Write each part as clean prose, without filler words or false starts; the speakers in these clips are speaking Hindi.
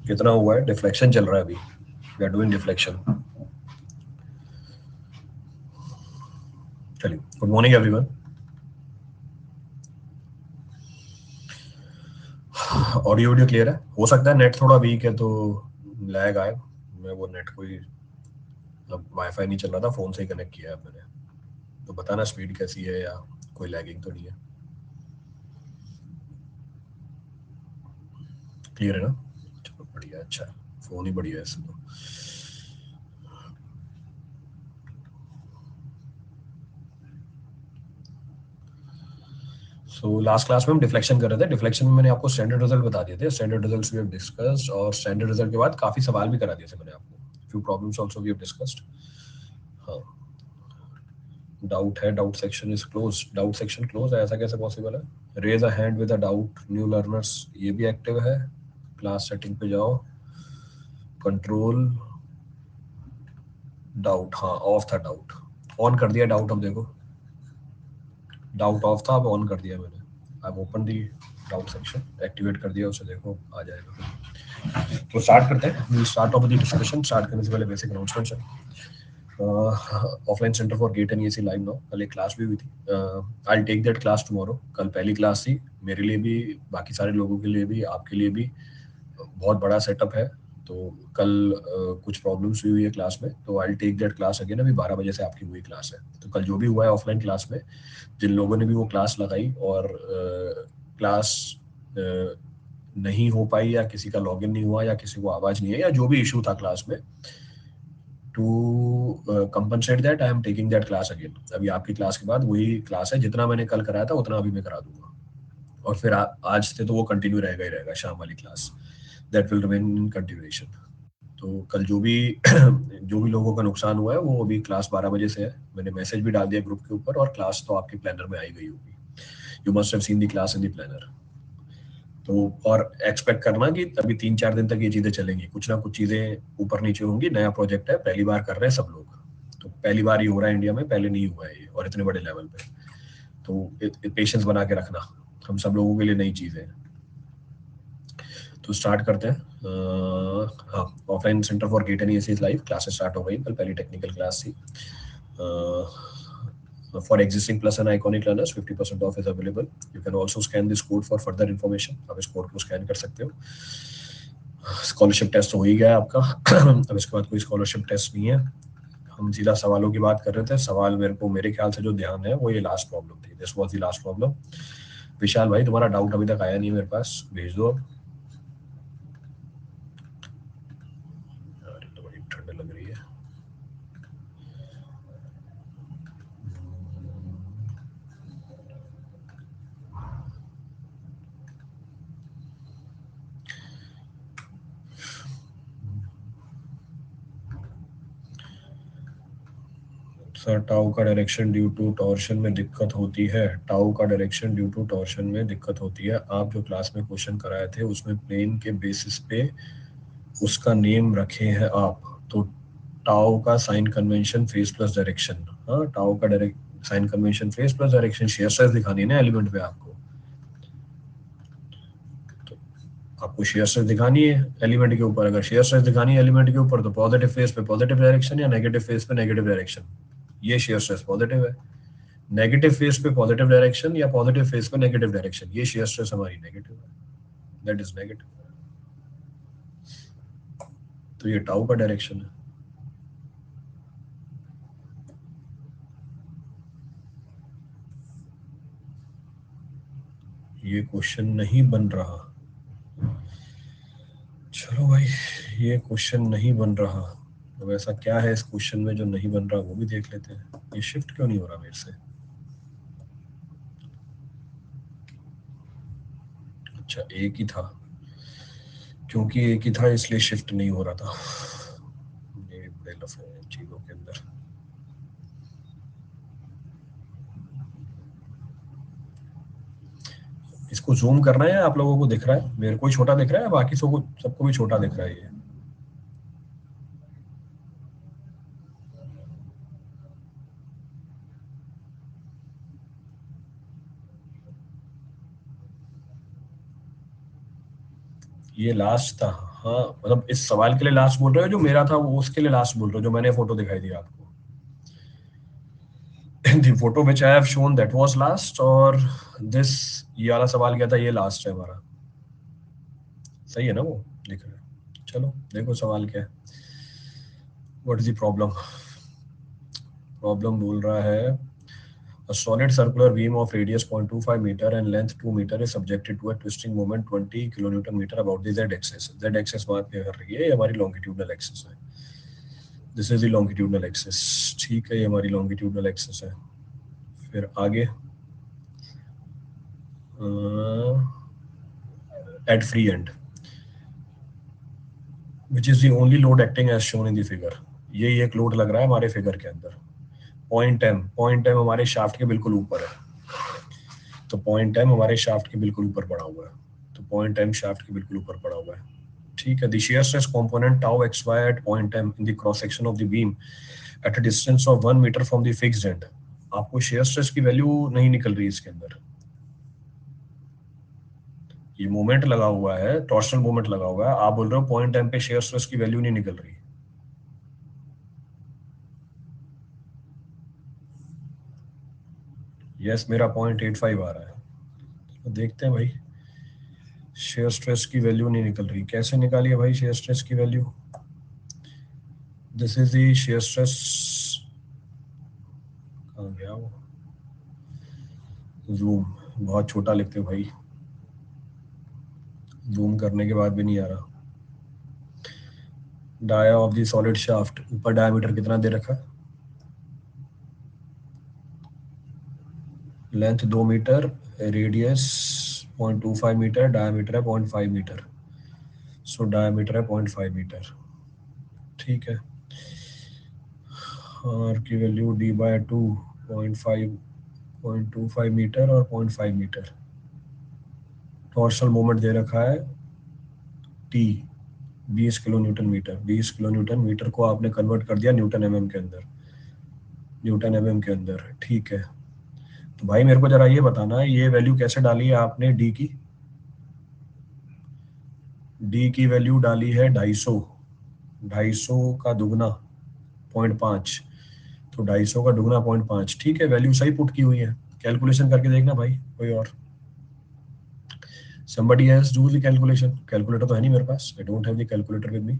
कितना हुआ है? डिफ्लेक्शन चल रहा है अभी, वी आर डूइंग डिफ्लेक्शन। चलिए, good morning everyone. Audio video clear है? हो सकता है नेट थोड़ा वीक है तो लैग आए। मैं वो नेट कोई वाईफाई नहीं चल रहा था, फोन से ही कनेक्ट किया है मैंने। तो बताना स्पीड कैसी है या कोई लैगिंग तो नहीं है। क्लियर है ना? चलो बढ़िया, अच्छा फोन ही बढ़िया है इससे तो। सो लास्ट क्लास में हम डिफ्लेक्शन कर रहे थे। डिफ्लेक्शन में मैंने आपको स्टैंडर्ड रिजल्ट बता दिए थे, standard results we have discussed, और स्टैंडर्ड रिजल्ट के बाद काफी सवाल भी करा दिए थे मैंने आपको। Few problems also we have discussed. हाँ, डाउट है, doubt section is close. Doubt section close है, ऐसा कैसे पॉसिबल है? Raise a hand with a doubt, new learners, ये भी एक्टिव है। क्लास सेटिंग पे जाओ, कंट्रोल डाउट, हाँ ऑफ था डाउट, ऑन कर दिया डाउट। अब देखो डाउट ऑफ था, अब ऑन कर दिया मैंने। अब ओपन दी डाउट सेक्शन, एक्टिवेट कर दिया उसे, देखो आ जाएगा। तो स्टार्ट करते हैं, we start off the discussion. Start करने से पहले बेसिक अनाउंसमेंट्स है। Offline centre for GATE and ESE live now. कल एक क्लास भी हुई थी, I take that class tomorrow. कल पहली क्लास थी मेरे लिए भी, बाकी सारे लोगों के लिए भी, आपके लिए भी। बहुत बड़ा सेटअप है, तो कल कुछ प्रॉब्लम्स हुई है क्लास में, तो I take that class again. अभी 12 बजे से आपकी हुई क्लास है, तो कल जो भी हुआ है ऑफलाइन क्लास में, जिन लोगों ने भी वो क्लास लगाई और क्लास नहीं हो पाई, या किसी का लॉगिन नहीं हुआ, या किसी को आवाज नहीं है, या जो भी इशू था क्लास में, to compensate that I am taking that class again. अभी आपकी क्लास के बाद वही क्लास है, जितना मैंने कल कराया था उतना अभी मैं करा दूंगा। और फिर आज से तो वो कंटिन्यू रहेगा ही रहेगा, शाम वाली class, that will remain in continuation. तो कल जो भी जो भी लोगों का नुकसान हुआ है वो अभी क्लास 12 बजे से है। मैंने मैसेज भी डाल दिया ग्रुप के ऊपर, और क्लास तो आपके प्लानर में आई गई होगी। You must have seen the class in the planner. तो और एक्सपेक्ट करना कि अभी 3-4 दिन तक ये चीजें चलेंगी, कुछ ना कुछ चीजें ऊपर नीचे होंगी। नया प्रोजेक्ट है, पहली बार कर रहे हैं सब लोग, तो पहली बार ही हो रहा है इंडिया में, पहले नहीं हुआ है ये, और इतने बड़े लेवल पे। तो पेशेंस बना के रखना, हम सब लोगों के लिए नई चीजें हैं। तो स्टार्ट करते हैं। हाँ, offline centre for GATE and ESE live classes start हो गई। कल पहली टेक्निकल क्लास थी। For existing plus and iconic learners, 50% off is available. You can also scan this code for further information. आप इस कोड को स्कैन कर सकते हो। स्कॉलरशिप टेस्ट हो ही गया है आपका। अब इसके बाद कोई स्कॉलरशिप टेस्ट नहीं है। हम सीधा सवालों की बात कर रहे थे। सवाल मेरे ख्याल से जो ध्यान है वो ये लास्ट प्रॉब्लम थी, this was the last problem. Vishal भाई, तुम्हारा डाउट अभी तक आया नहीं मेरे पास, भेज दो। यार, तो बड़ी ठंड लग रही है। सर, टाउ का डायरेक्शन ड्यू टू टॉर्शन में दिक्कत होती है। टाउ का डायरेक्शन ड्यू टू टॉर्शन में दिक्कत होती है। आप जो क्लास में क्वेश्चन कराए थे उसमें प्लेन के बेसिस पे उसका नेम रखे हैं आप, तो टाउ का sign convention face plus direction. हाँ, टाउ का direct sign convention face plus direction, shear stress दिखानी है ना एलिमेंट पे आपको। तो आपको शेयर स्ट्रेस दिखानी है एलिमेंट के ऊपर। अगर शेयर स्ट्रेस दिखानी है एलिमेंट के ऊपर, तो पॉजिटिव फेस पे पॉजिटिव डायरेक्शन, या नेगेटिव फेस पे नेगेटिव डायरेक्शन। ये शेयर स्ट्रेस पॉजिटिव है। नेगेटिव फेस पे पॉजिटिव डायरेक्शन, या पॉजिटिव फेस पे नेगेटिव डायरेक्शन, ये शेयर स्ट्रेस हमारी नेगेटिव है, दैट इज नेगेटिव। तो ये टाउ का डायरेक्शन है। ये क्वेश्चन नहीं बन रहा। चलो भाई, ये क्वेश्चन नहीं बन रहा। तो ऐसा क्या है इस क्वेश्चन में जो नहीं बन रहा, वो भी देख लेते हैं। ये शिफ्ट क्यों नहीं हो रहा मेरे से? अच्छा, एक ही था, क्योंकि एक ही था इसलिए शिफ्ट नहीं हो रहा था। ये बड़े लफड़े हैं इन चीजों के अंदर। इसको जूम करना है, आप लोगों को दिख रहा है? मेरे को ही छोटा दिख रहा है, बाकी सबको भी छोटा दिख रहा है ये? ये लास्ट था। हाँ मतलब इस सवाल के लिए लास्ट बोल रहे हो जो मेरा था, वो उसके लिए लास्ट बोल रहे हो जो मैंने फोटो दिखाई दी आपको? the photo which I have shown that was last, और this ये वाला सवाल क्या था, ये लास्ट है हमारा। सही है ना वो लिख रहे हैं? चलो देखो सवाल क्या है। What is the problem? Problem बोल रहा है a solid circular beam of radius 0.25 meter and length 2 meter is subjected to a twisting moment 20 kilonewton meter about the z axis। z axis बात क्या कर रही है? ये हमारी longitudinal axis है। This is the longitudinal axis। ठीक है, ये हमारी longitudinal axis है। फिर आगे at free end which is the only load acting as shown in the figure। ये एक लोड लग रहा है हमारे फिगर के अंदर। पॉइंट एम हमारे शाफ्ट के बिल्कुल ऊपर है, तो पॉइंट एम हमारे शाफ्ट के बिल्कुल ऊपर पड़ा हुआ है, तो पॉइंट एम शाफ्ट के बिल्कुल ऊपर पड़ा हुआ है। ठीक है, the shear stress component tau x y at point M in the cross section of the beam at a distance of 1 metre from the fixed end. आपको शियर स्ट्रेस की वैल्यू नहीं निकल रही इसके अंदर। ये मोमेंट लगा हुआ है, टॉर्शनल मोमेंट लगा हुआ है, आप बोल रहे हो पॉइंट एम पे शियर स्ट्रेस की वैल्यू नहीं निकल रही। यस, मेरा 0.85 आ रहा है। तो देखते हैं भाई, शेयर स्ट्रेस की वैल्यू नहीं निकल रही। कैसे निकालिए भाई शेयर स्ट्रेस की value? This is the shear stress. कहाँ गया वो? जूम बहुत छोटा लिखते हो भाई, जूम करने के बाद भी नहीं आ रहा। Dia of the solid shaft, ऊपर डायमीटर कितना दे रखा है? Length 2 metre, radius 0.25 metre, diameter है 0.5 मीटर। सो डायमीटर है 0.5 मीटर। ठीक है, आर की वैल्यू डी बाय 2, 0.25 मीटर और 0.5 मीटर। टॉर्शनल मोमेंट दे रखा है T 20 kilo newton metre. 20 kilo newton metre को आपने कन्वर्ट कर दिया न्यूटन एमएम के अंदर, न्यूटन एमएम के अंदर। ठीक है, तो भाई मेरे को जरा ये बताना है ये वैल्यू कैसे डाली है आपने डी की? डी की वैल्यू डाली है 250, 250 का दुगना 0.5, तो 250 का दुगना 0.5। ठीक है, वैल्यू सही पुट की हुई है। कैलकुलेशन करके देखना भाई कोई और। somebody else do the calculation। Calculator तो है नहीं मेरे पास, I don't have the calculator with me।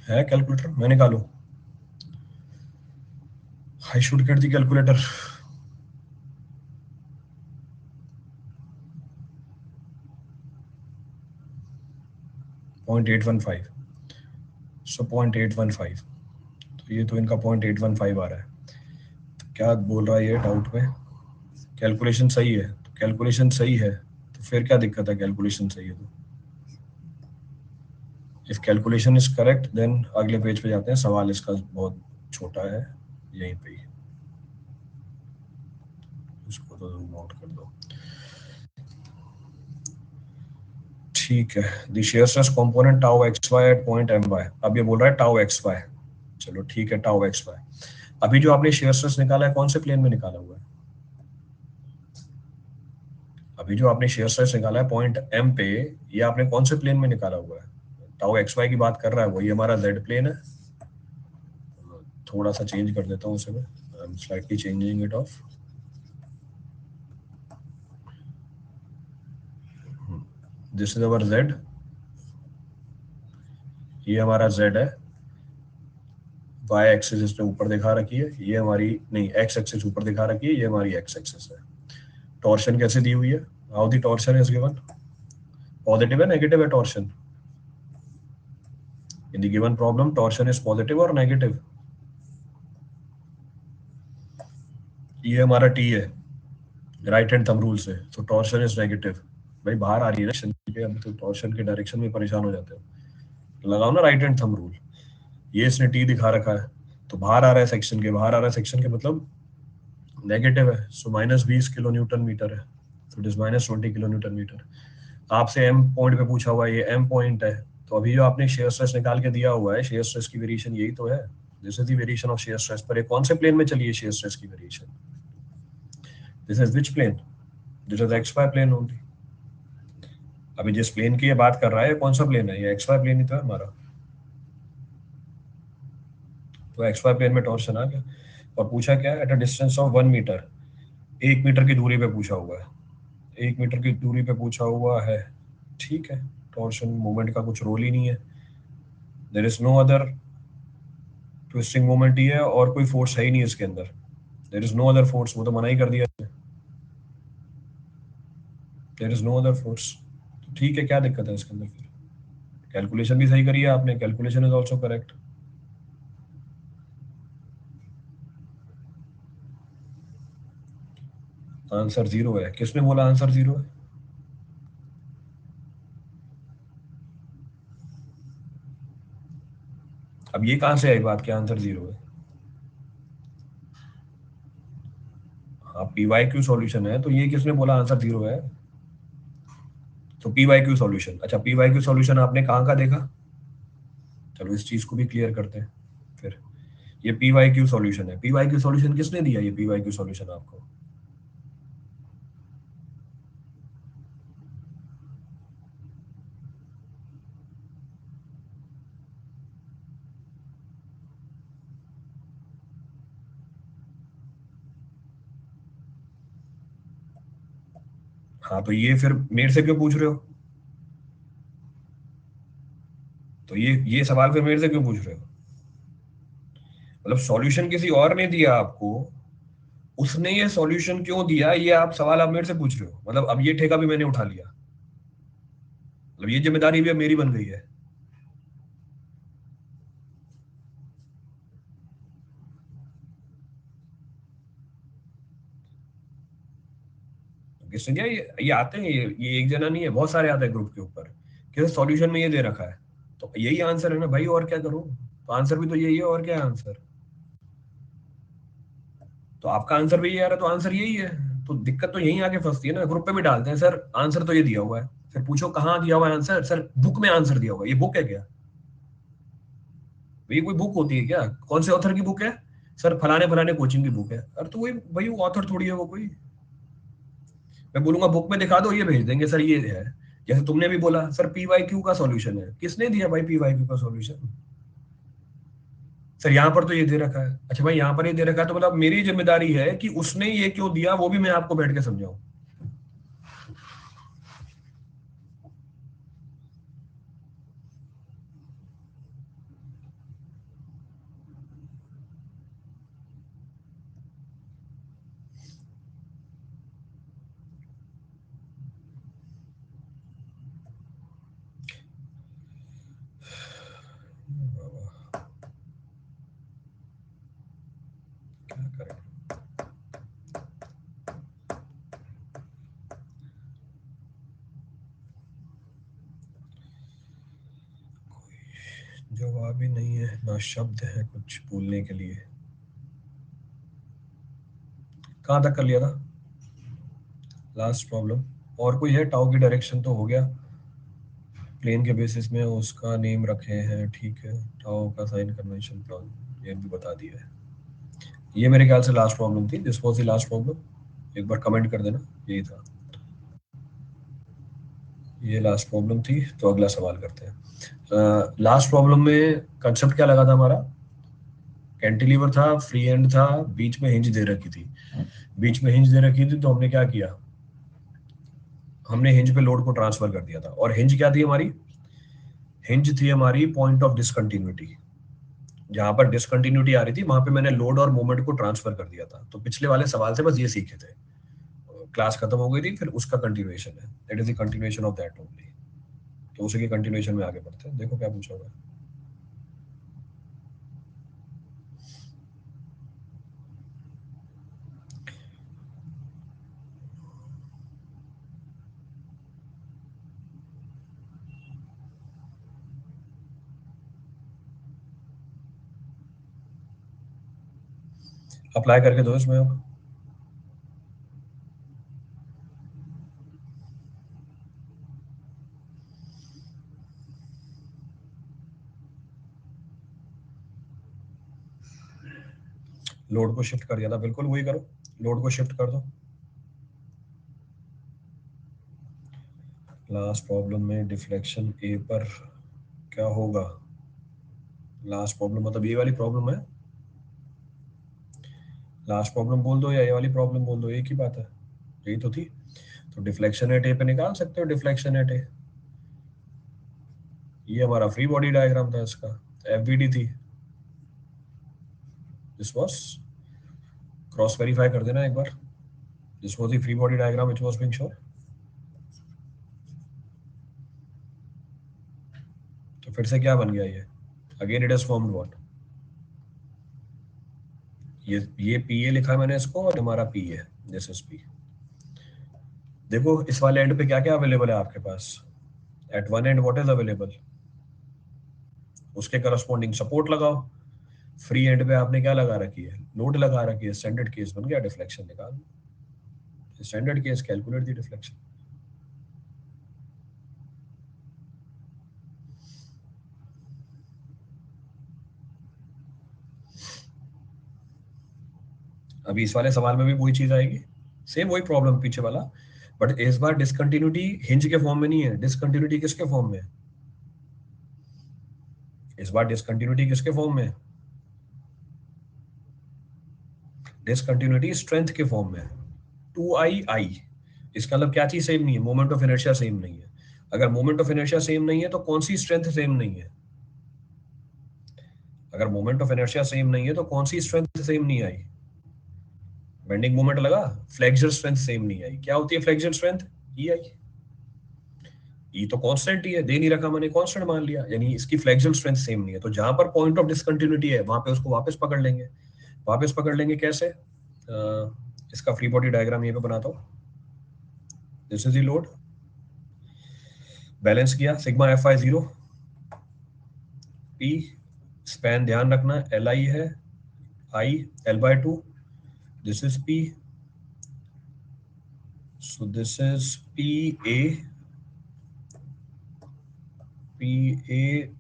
है कैलकुलेटर? मैं निकालूं? I should get the calculator। 0.815, सो 0.815, तो ये तो इनका 0.815 आ रहा है। तो क्या बोल रहा है ये डाउट में? कैलकुलेशन सही है, तो कैलकुलेशन सही है तो फिर क्या दिक्कत है? कैलकुलेशन सही है तो if calculation is correct then अगले पेज पे जाते हैं। सवाल इसका बहुत छोटा है, यहीं पे ही इसको तो जूम आउट कर दो। ठीक है, the shear stress component tau x y at point M y. अब ये बोल रहा है टाउ एक्स वाई। चलो ठीक है, टाउ एक्स वाई। अभी जो आपने शेयर स्ट्रेस निकाला है कौन से प्लेन में निकाला हुआ है? अभी जो आपने शेयर स्ट्रेस निकाला है पॉइंट एम पे, ये आपने कौन से प्लेन में निकाला हुआ है? टाउ एक्स वाई की बात कर रहा है, वही हमारा जेड प्लेन है। थोड़ा सा चेंज कर देता हूँ उसे मैं, I am slightly changing it of. This is our Z, ये हमारा जेड है। वाई एक्सिस इसने ऊपर दिखा रखी है, ये हमारी नहीं, एक्स एक्सिस ऊपर दिखा रखी है, ये हमारी एक्स एक्सिस है। टॉर्शन कैसे दी हुई है? How the torsion is given? Positive है नेगेटिव है torsion? In the given problem torsion is positive और नेगेटिव? ये हमारा टी है राइट हैंड थंब रूल से, तो टॉर्शन इज नेगेटिव। भाई बाहर आ रही है ना सेक्शन के, अब तो टॉर्शन के डायरेक्शन में परेशान हो जाते हो, लगाओ ना राइट हैंड थंब रूल। ये इसने टी दिखा रखा है, तो बाहर आ रहा है सेक्शन के, बाहर आ रहा है सेक्शन के मतलब नेगेटिव है, सो -20 kN मीटर है, तो इट इज -20 kN मीटर। आपसे एम पॉइंट पे पूछा हुआ है, ये एम पॉइंट है, तो अभी जो आपने शेयर स्ट्रेस निकाल के दिया हुआ है, शेयर स्ट्रेस की वेरिएशन यही तो है, this is the variation of shear stress. पर ये कौन से प्लेन में चली है शेयर स्ट्रेस की variation? This is which plane? This is x y plane only. अभी जिस प्लेन की ये बात कर रहा है, कौन सा प्लेन है? ये एक्स वाई प्लेन ही तो है हमारा, तो एक्स वाई प्लेन में टॉर्शन आ गया। और पूछा क्या? At a distance of 1 metre, 1 metre की दूरी पे पूछा हुआ है, 1 मीटर की दूरी पे पूछा हुआ है, ठीक है। टॉर्शन मूवमेंट का कुछ रोल ही नहीं है, there is no other twisting moment ही है, और कोई फोर्स है ही नहीं इसके अंदर, there is no other force, वो तो मना ही कर दिया, there is no other force. ठीक है, क्या दिक्कत है इसके अंदर फिर? कैलकुलेशन भी सही करी है आपने, calculation is also correct. Answer zero है, किसने बोला आंसर जीरो है? अब ये कहां से आई बात कि आंसर जीरो है? हाँ, पी वाई क्यू सॉल्यूशन है, तो ये किसने बोला आंसर जीरो है? तो पी वाई क्यू सॉल्यूशन, अच्छा पी वाई क्यू सॉल्यूशन आपने कहाँ का देखा? चलो इस चीज को भी क्लियर करते हैं फिर। ये पी वाई क्यू सॉल्यूशन है, पी वाई क्यू सॉल्यूशन किसने दिया ये पी वाई क्यू सॉल्यूशन आपको? हाँ, तो ये फिर मेरे से क्यों पूछ रहे हो? तो ये सवाल फिर मेरे से क्यों पूछ रहे हो? मतलब सॉल्यूशन किसी और ने दिया आपको, उसने ये सॉल्यूशन क्यों दिया, ये आप सवाल आप मेरे से पूछ रहे हो? मतलब अब ये ठेका भी मैंने उठा लिया, मतलब ये जिम्मेदारी भी अब मेरी बन गई है। किसने दिया ये आते हैं, ये एक जना नहीं है, बहुत सारे आते हैं ग्रुप के ऊपर कि सॉल्यूशन में ये दे रखा है, तो यही आंसर है ना भाई, और क्या करूं? तो आंसर भी तो यही है, और क्या है आंसर? तो आपका आंसर भी ये आ रहा है, तो आंसर यही है। तो दिक्कत तो यही आके फंसती है ना, ग्रुप पे भी डालते हैं सर आंसर तो ये दिया हुआ है, फिर पूछो कहाँ दिया हुआ है आंसर, सर बुक में आंसर दिया हुआ है, ये बुक है क्या? भाई कोई बुक होती है क्या? कौन से ऑथर की बुक है? सर फलाने फलाने कोचिंग की बुक है, अरे तो वही भाई वो ऑथर थोड़ी है वो कोई। मैं बोलूंगा बुक में दिखा दो, ये भेज देंगे सर ये है। जैसे तुमने भी बोला सर पी वाई क्यू का सॉल्यूशन है, किसने दिया भाई पी वाई क्यू का सॉल्यूशन? सर यहाँ पर तो ये दे रखा है, अच्छा भाई यहाँ पर ये दे रखा है, तो मतलब मेरी जिम्मेदारी है कि उसने ये क्यों दिया वो भी मैं आपको बैठ के समझाऊं। क्या करें? जवाब ही नहीं है, ना शब्द है कुछ बोलने के लिए। कहाँ तक कर लिया था लास्ट प्रॉब्लम? और कोई है? टाउ की डायरेक्शन तो हो गया, प्लेन के बेसिस में उसका नेम रखे हैं, ठीक है। टाउ का साइन कन्वेंशन प्लान ये भी बता दिया है। ये मेरे ख्याल से लास्ट प्रॉब्लम थी, this was the last problem, एक बार कमेंट कर देना यही था। ये लास्ट प्रॉब्लम थी, तो अगला सवाल करते हैं। लास्ट प्रॉब्लम में कंसेप्ट क्या लगा था हमारा? कैंटिलीवर था, फ्री एंड था, बीच में हिंज दे रखी थी। बीच में हिंज दे रखी थी, तो हमने क्या किया? हमने हिंज पे लोड को ट्रांसफर कर दिया था, और हिंज क्या थी हमारी? हिंज थी हमारी पॉइंट ऑफ डिसकंटिन्यूटी। जहां पर डिसकंटिन्यूटी आ रही थी वहां पे मैंने लोड और मोमेंट को ट्रांसफर कर दिया था। तो पिछले वाले सवाल से बस ये सीखे थे, क्लास खत्म हो गई थी, फिर उसका कंटिन्यूएशन है, that is the continuation of that only. तो उसी के कंटिन्यूएशन में आगे बढ़ते हैं, देखो क्या पूछा हुआ है। अप्लाई करके दो इसमें अब। लोड को शिफ्ट कर दिया था, बिल्कुल वही करो, लोड को शिफ्ट कर दो। लास्ट प्रॉब्लम में डिफ्लेक्शन ए पर क्या होगा? लास्ट प्रॉब्लम मतलब ये वाली प्रॉब्लम है। लास्ट प्रॉब्लम बोल दो या ये वाली प्रॉब्लम बोल दो, एक ही बात है, यही तो थी। तो डिफ्लेक्शन एट ए पे निकाल सकते हो डिफ्लेक्शन एट ए। ये हमारा फ्री बॉडी डायग्राम था, इसका एफबीडी थी। दिस वाज, क्रॉस वेरीफाई कर देना एक बार। This was the free body diagram which was being shown. तो फिर से क्या बन गया ये? Again it is formed what? ये पी ए लिखा है मैंने इसको, और हमारा पी है, दिस इज पी। देखो इस वाले एंड पे क्या क्या अवेलेबल है आपके पास। At one end what is available, उसके करस्पॉन्डिंग सपोर्ट लगाओ। फ्री एंड पे आपने क्या लगा रखी है? लोड लगा रखी है। स्टैंडर्ड केस बन गया, डिफ्लेक्शन निकाल। Standard case, calculate the deflection. अभी इस वाले सवाल में भी वही चीज आएगी, सेम वही प्रॉब्लम पीछे वाला, बट इस बार डिसकंटिन्यूटी हिंज के फॉर्म में नहीं है। डिसकंटिन्यूटी किसके फॉर्म में है? इस बार डिसकंटिन्यूटी किसके फॉर्म में है? डिसकंटिन्यूटी स्ट्रेंथ के फॉर्म में है। 2i। इसका मतलब क्या चीज सेम नहीं है? मोमेंट ऑफ इनर्शिया सेम नहीं है। अगर मोमेंट ऑफ इनर्शिया सेम नहीं है तो कौन सी स्ट्रेंथ सेम नहीं है? अगर मोमेंट ऑफ इनर्शिया सेम नहीं है तो कौन सी स्ट्रेंथ सेम नहीं आई? बेंडिंग मोमेंट लगा, फ्लेक्सर स्ट्रेंथ सेम नहीं आई। क्या होती है फ्लेक्सर स्ट्रेंथ? ई आई। ई तो कांस्टेंट ही है, दे नहीं रखा मैंने, कांस्टेंट मान लिया, यानी इसकी फ्लेक्सुअल स्ट्रेंथ सेम नहीं है। तो जहां पर पॉइंट ऑफ डिसकंटिन्यूटी है वहां पे उसको वापस पकड़ लेंगे। वापस पकड़ लेंगे कैसे? इसका फ्री बॉडी डायग्राम ये पे बनाता हूँ। This is the load, balance किया, sigma F I zero, P span ध्यान रखना एल आई है, I L by two, this is P, so this is P A. P A,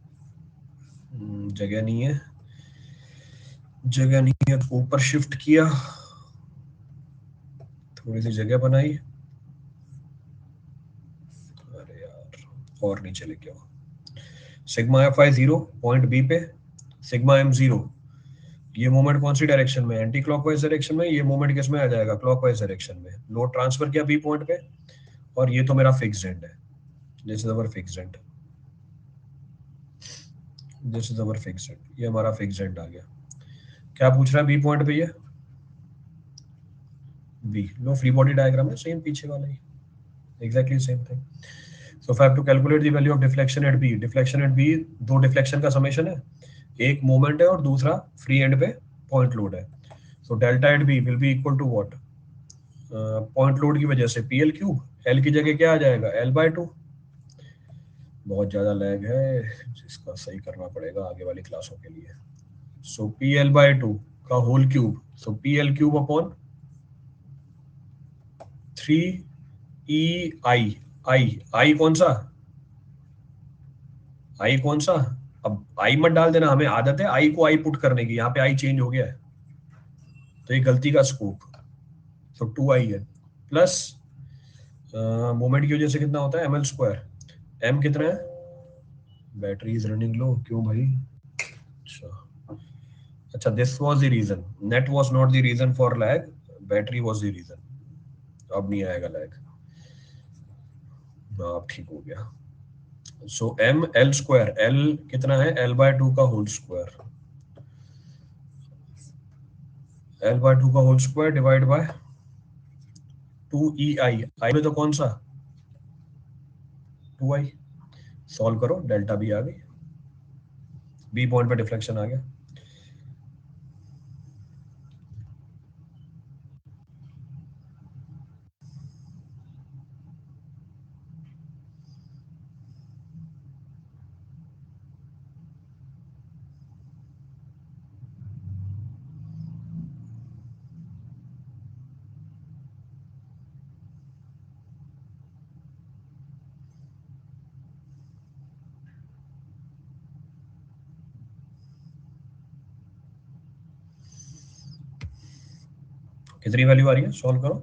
जगह नहीं है, जगह नहीं है, ऊपर शिफ्ट किया, थोड़ी सी जगह बनाई। अरे यार, और नीचे लेके आओ। Sigma F I zero point B पे, सिग्मा एम जीरो। ये मोमेंट कौन सी डायरेक्शन में? एंटी क्लॉकवाइज डायरेक्शन में। ये मोमेंट किस में आ जाएगा? क्लॉकवाइज डायरेक्शन में। लोड ट्रांसफर किया बी पॉइंट पे, और ये तो मेरा फिक्स्ड एंड है। This is our fixed end, this is our fixed end, ये हमारा फिक्स्ड एंड आ गया। क्या पूछ रहा है बी पॉइंट पे? ये बी लो, फ्री बॉडी डायग्राम है, सेम पीछे वाला ही, exactly same thing. So if I have to calculate the value of deflection at B, deflection at B दो डिफ्लेक्शन का समेशन है, एक मोमेंट है और दूसरा फ्री एंड पे पॉइंट लोड है। So delta at B will be equal to what? Point load की वजह से पी एल क्यूब, एल की जगह क्या आ जाएगा? L by to. बहुत ज्यादा लैग है, जिसका सही करना पड़ेगा आगे वाली क्लासों के लिए। सो पी एल बाय टू का whole cube, so P L cube upon 3 E I. आई कौन सा? आई कौन सा? अब आई मत डाल देना, हमें आदत है आई को आई पुट करने की, यहाँ पे आई चेंज हो गया है, तो ये गलती का स्कोप। सो 2i है, प्लस मोमेंट की वजह से कितना होता है? M L square. एम कितना है? बैटरी इज रनिंग लो, क्यों भाई? अच्छा, अच्छा, this was the reason, net was not the reason for lag, battery was the reason. अब नहीं आएगा लैग, अब ठीक हो गया। So M L square, L कितना है? एल बाय टू का whole square, L by two का whole square divide by 2 E I. I में तो कौन सा? 2i। सॉल्व करो, डेल्टा बी आ गई, बी पॉइंट पे डिफ्लेक्शन आ गया। कितनी वैल्यू आ रही है, सॉल्व करो।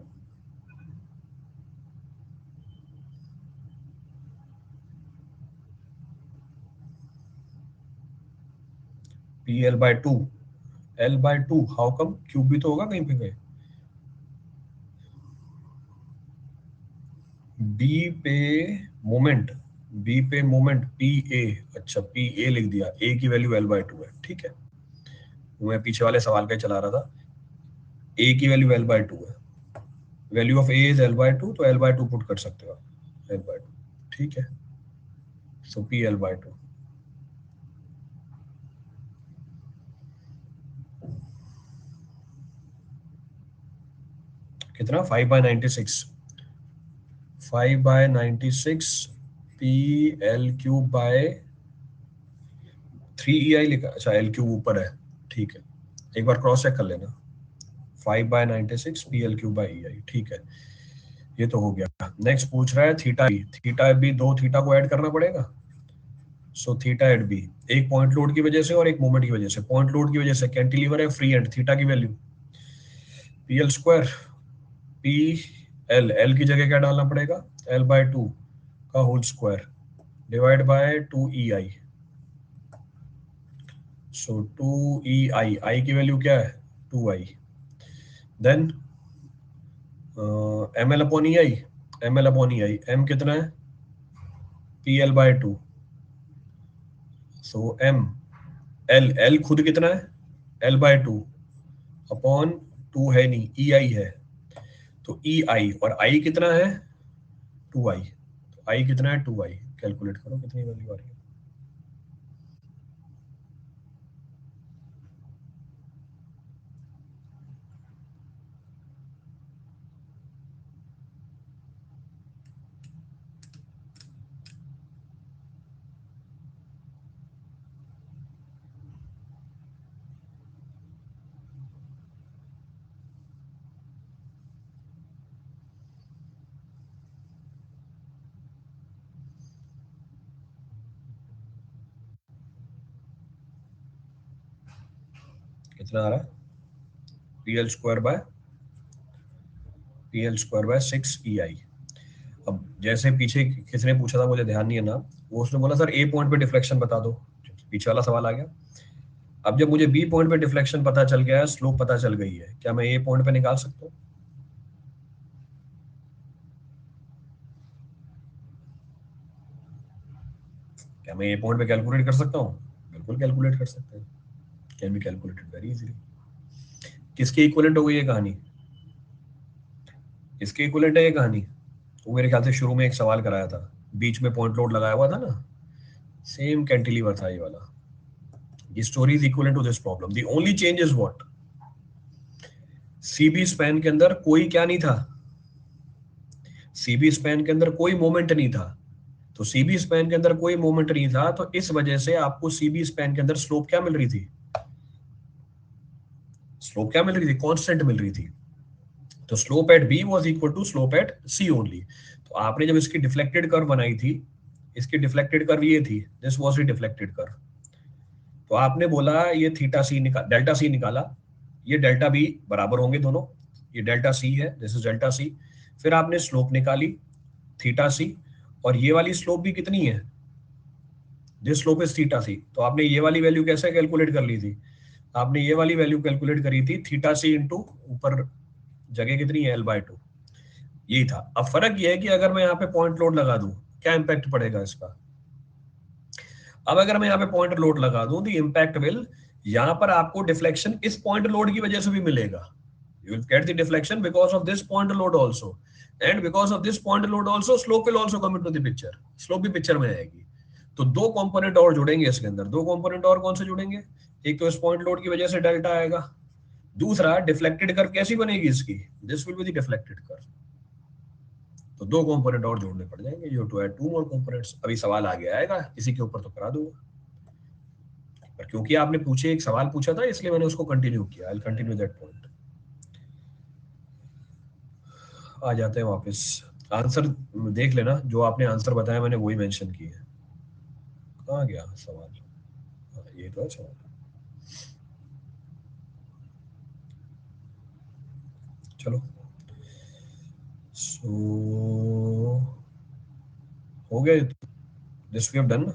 P L by to, L by to, how come, cube भी तो होगा कहीं पे। बी पे मोमेंट, बी पे मोमेंट पी ए, अच्छा पी ए लिख दिया, ए की वैल्यू एल बाय टू है, ठीक है। मैं पीछे वाले सवाल का ही चला रहा था। ए की वैल्यू एल बाय टू है, value of A is L by to, तो एल बाय टू पुट कर सकते हो आप, एल बाय टू, ठीक है। So P L by to कितना, 5/96, 5/96 P L cube bye 3 EI लिखा, अच्छा एल क्यूब ऊपर है, ठीक है। एक बार क्रॉस चेक कर लेना, 5/96 P L cube by E आई, ठीक है। ये तो हो गया। नेक्स्ट पूछ रहा है थीटा बी, थीटा बी, दो थीटा को ऐड करना पड़ेगा। सो थीटा एट बी, एक पॉइंट लोड की वजह से और एक मोमेंट की वजह से। पॉइंट लोड की वजह से कैंटिलीवर है, फ्री एंड, थीटा की value P L square, P L, L की जगह क्या डालना पड़ेगा, एल बाय टू का whole square divide by 2 EI। So 2 EI, I की वैल्यू क्या है, 2I। Then M L upon E I, M L upon E I, M कितना है, P L by two. So M, L, L खुद कितना है, L by two upon two है नहीं, ई आई है, तो ई आई, और आई कितना है, 2I, तो आई कितना है, 2I। कैलकुलेट करो कितनी वैल्यू आ रही है। कितना आ रहा है, P L square by 6 EI। अब जैसे पीछे किसने पूछा था, मुझे ध्यान नहीं है ना, वो उसने बोला सर ए पॉइंट पे डिफ्लेक्शन बता दो, पीछे वाला सवाल आ गया। अब जब मुझे बी पॉइंट पे डिफ्लेक्शन पता चल गया है, स्लोप पता चल गई है, क्या मैं ए पॉइंट पे निकाल सकता हूँ, क्या मैं ए पॉइंट पे कैलकुलेट कर सकता हूँ, बिल्कुल कैलकुलेट कर सकते हैं, can be calculated very easily. किसके इक्विवेलेंट हो गई ये कहानी, किसके इक्विवेलेंट है ये कहानी, वो मेरे ख्याल से शुरू में एक सवाल कराया था, बीच में पॉइंट लोड लगाया हुआ था ना, सेम कैंटिलीवर था ये वाला। ये story is equivalent to this problem, the only change is what, CB span के अंदर कोई क्या नहीं था, सीबी स्पैन के अंदर कोई मोमेंट नहीं था। तो सीबी स्पैन के अंदर कोई मोमेंट नहीं था, तो इस वजह से आपको सीबी स्पैन के अंदर स्लोप क्या मिल रही थी, स्लोप क्या मिल रही थी, कांस्टेंट मिल रही थी। तो slope at B was equal to slope at C only. तो आपने जब इसकी डिफ्लेक्टेड कर्व बनाई थी, इसकी डिफ्लेक्टेड कर्व ये थी, this was the deflected curve. तो आपने बोला ये थीटा सी निकाल, डेल्टा सी निकाला, ये डेल्टा बी बराबर होंगे दोनों, ये डेल्टा सी है, दिस इज डेल्टा सी। फिर आपने स्लोप निकाली थीटा सी, और ये वाली स्लोप भी कितनी है, दिस स्लोप इज थीटा सी। तो आपने ये वाली वैल्यू कैसे कैलकुलेट कर ली थी, आपने ये वाली वैल्यू कैलकुलेट करी थी थीटा सी इंटू ऊपर जगह कितनी है, एल बाय टू, यही था। अब फर्क ये है कि अगर मैं यहाँ पे पॉइंट लोड लगा दूं, क्या इंपैक्ट पड़ेगा इसका। अब अगर मैं यहाँ पे पॉइंट लोड लगा दूं, तो इम्पैक्ट विल, यहाँ पर आपको डिफ्लेक्शन इस पॉइंट लोड की वजह से भी मिलेगा, you will get the deflection because of this point load also, and because of this point load also slope will also come into the picture, slope भी पिक्चर में आएगी। तो दो कंपोनेंट और जुड़ेंगे इसके अंदर, दो कंपोनेंट और कौन से जुड़ेंगे, एक तो इस पॉइंट लोड की वजह से डेल्टा आएगा, दूसरा डिफ्लेक्टेड कर्व कैसी बनेगी इसकी, this will be the deflected curve. तो दो कंपोनेंट और जोड़ने पड़ जाएंगे, you to add two more components. अभी सवाल आगे आएगा इसी के ऊपर, तो करा दूंगा, पर क्योंकि आपने पूछे, एक सवाल पूछा था, इसलिए मैंने उसको कंटिन्यू किया, I will continue that point. आ जाते हैं वापस, आंसर देख लेना, जो आपने आंसर बताया मैंने वही मेंशन किए हैं। कहाँ गया सवाल, ये तो है सवाल। चलो सो हो गया, this we have done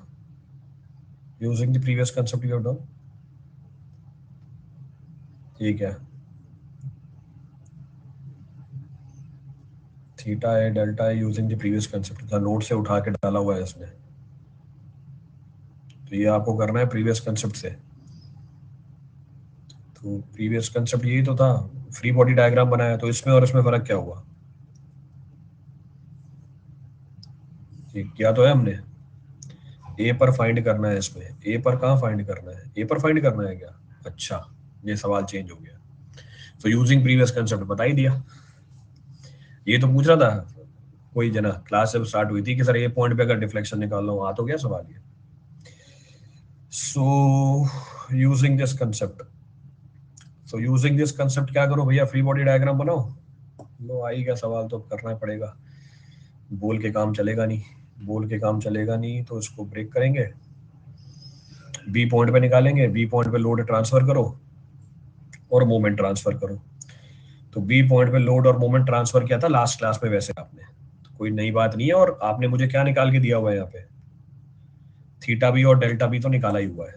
using the previous concept we have done. ठीक है, थीटा है डेल्टा है यूजिंग द प्रीवियस कंसेप्ट था, नोट से उठा के डाला हुआ है इसमें। तो ये आपको करना है प्रीवियस कंसेप्ट से। तो प्रीवियस कंसेप्ट यही तो था, फ्री बॉडी डायग्राम बनाया, तो इसमें और इसमें फर्क क्या हुआ? ये किया तो है हमने, ए पर फाइंड करना है इसमें। ए पर कहाँ फाइंड करना है? ए पर फाइंड करना है क्या? अच्छा, ये सवाल चेंज हो गया। तो यूजिंग प्रीवियस कंसेप्ट बता ही दिया। ये तो पूछ रहा था कोई जना, क्लास जब स्टार्ट हुई थी कि सर ये पॉइंट पे अगर डिफ्लेक्शन निकाल लो, आ तो गया सवाल ये। So using this concept, so using this concept क्या करो भैया? फ्री बॉडी डायग्राम बनाओ। लो आई गया सवाल, तो करना पड़ेगा, बोल के काम चलेगा नहीं। बोल के काम चलेगा नहीं तो इसको ब्रेक करेंगे। बी पॉइंट पे निकालेंगे, बी पॉइंट पे लोड ट्रांसफर करो और मोमेंट ट्रांसफर करो। तो बी पॉइंट पे लोड और मोमेंट ट्रांसफर किया था लास्ट क्लास में वैसे आपने, तो कोई नई बात नहीं है। और आपने मुझे क्या निकाल के दिया हुआ है यहाँ पे? थीटा बी और डेल्टा बी तो निकाला ही हुआ है,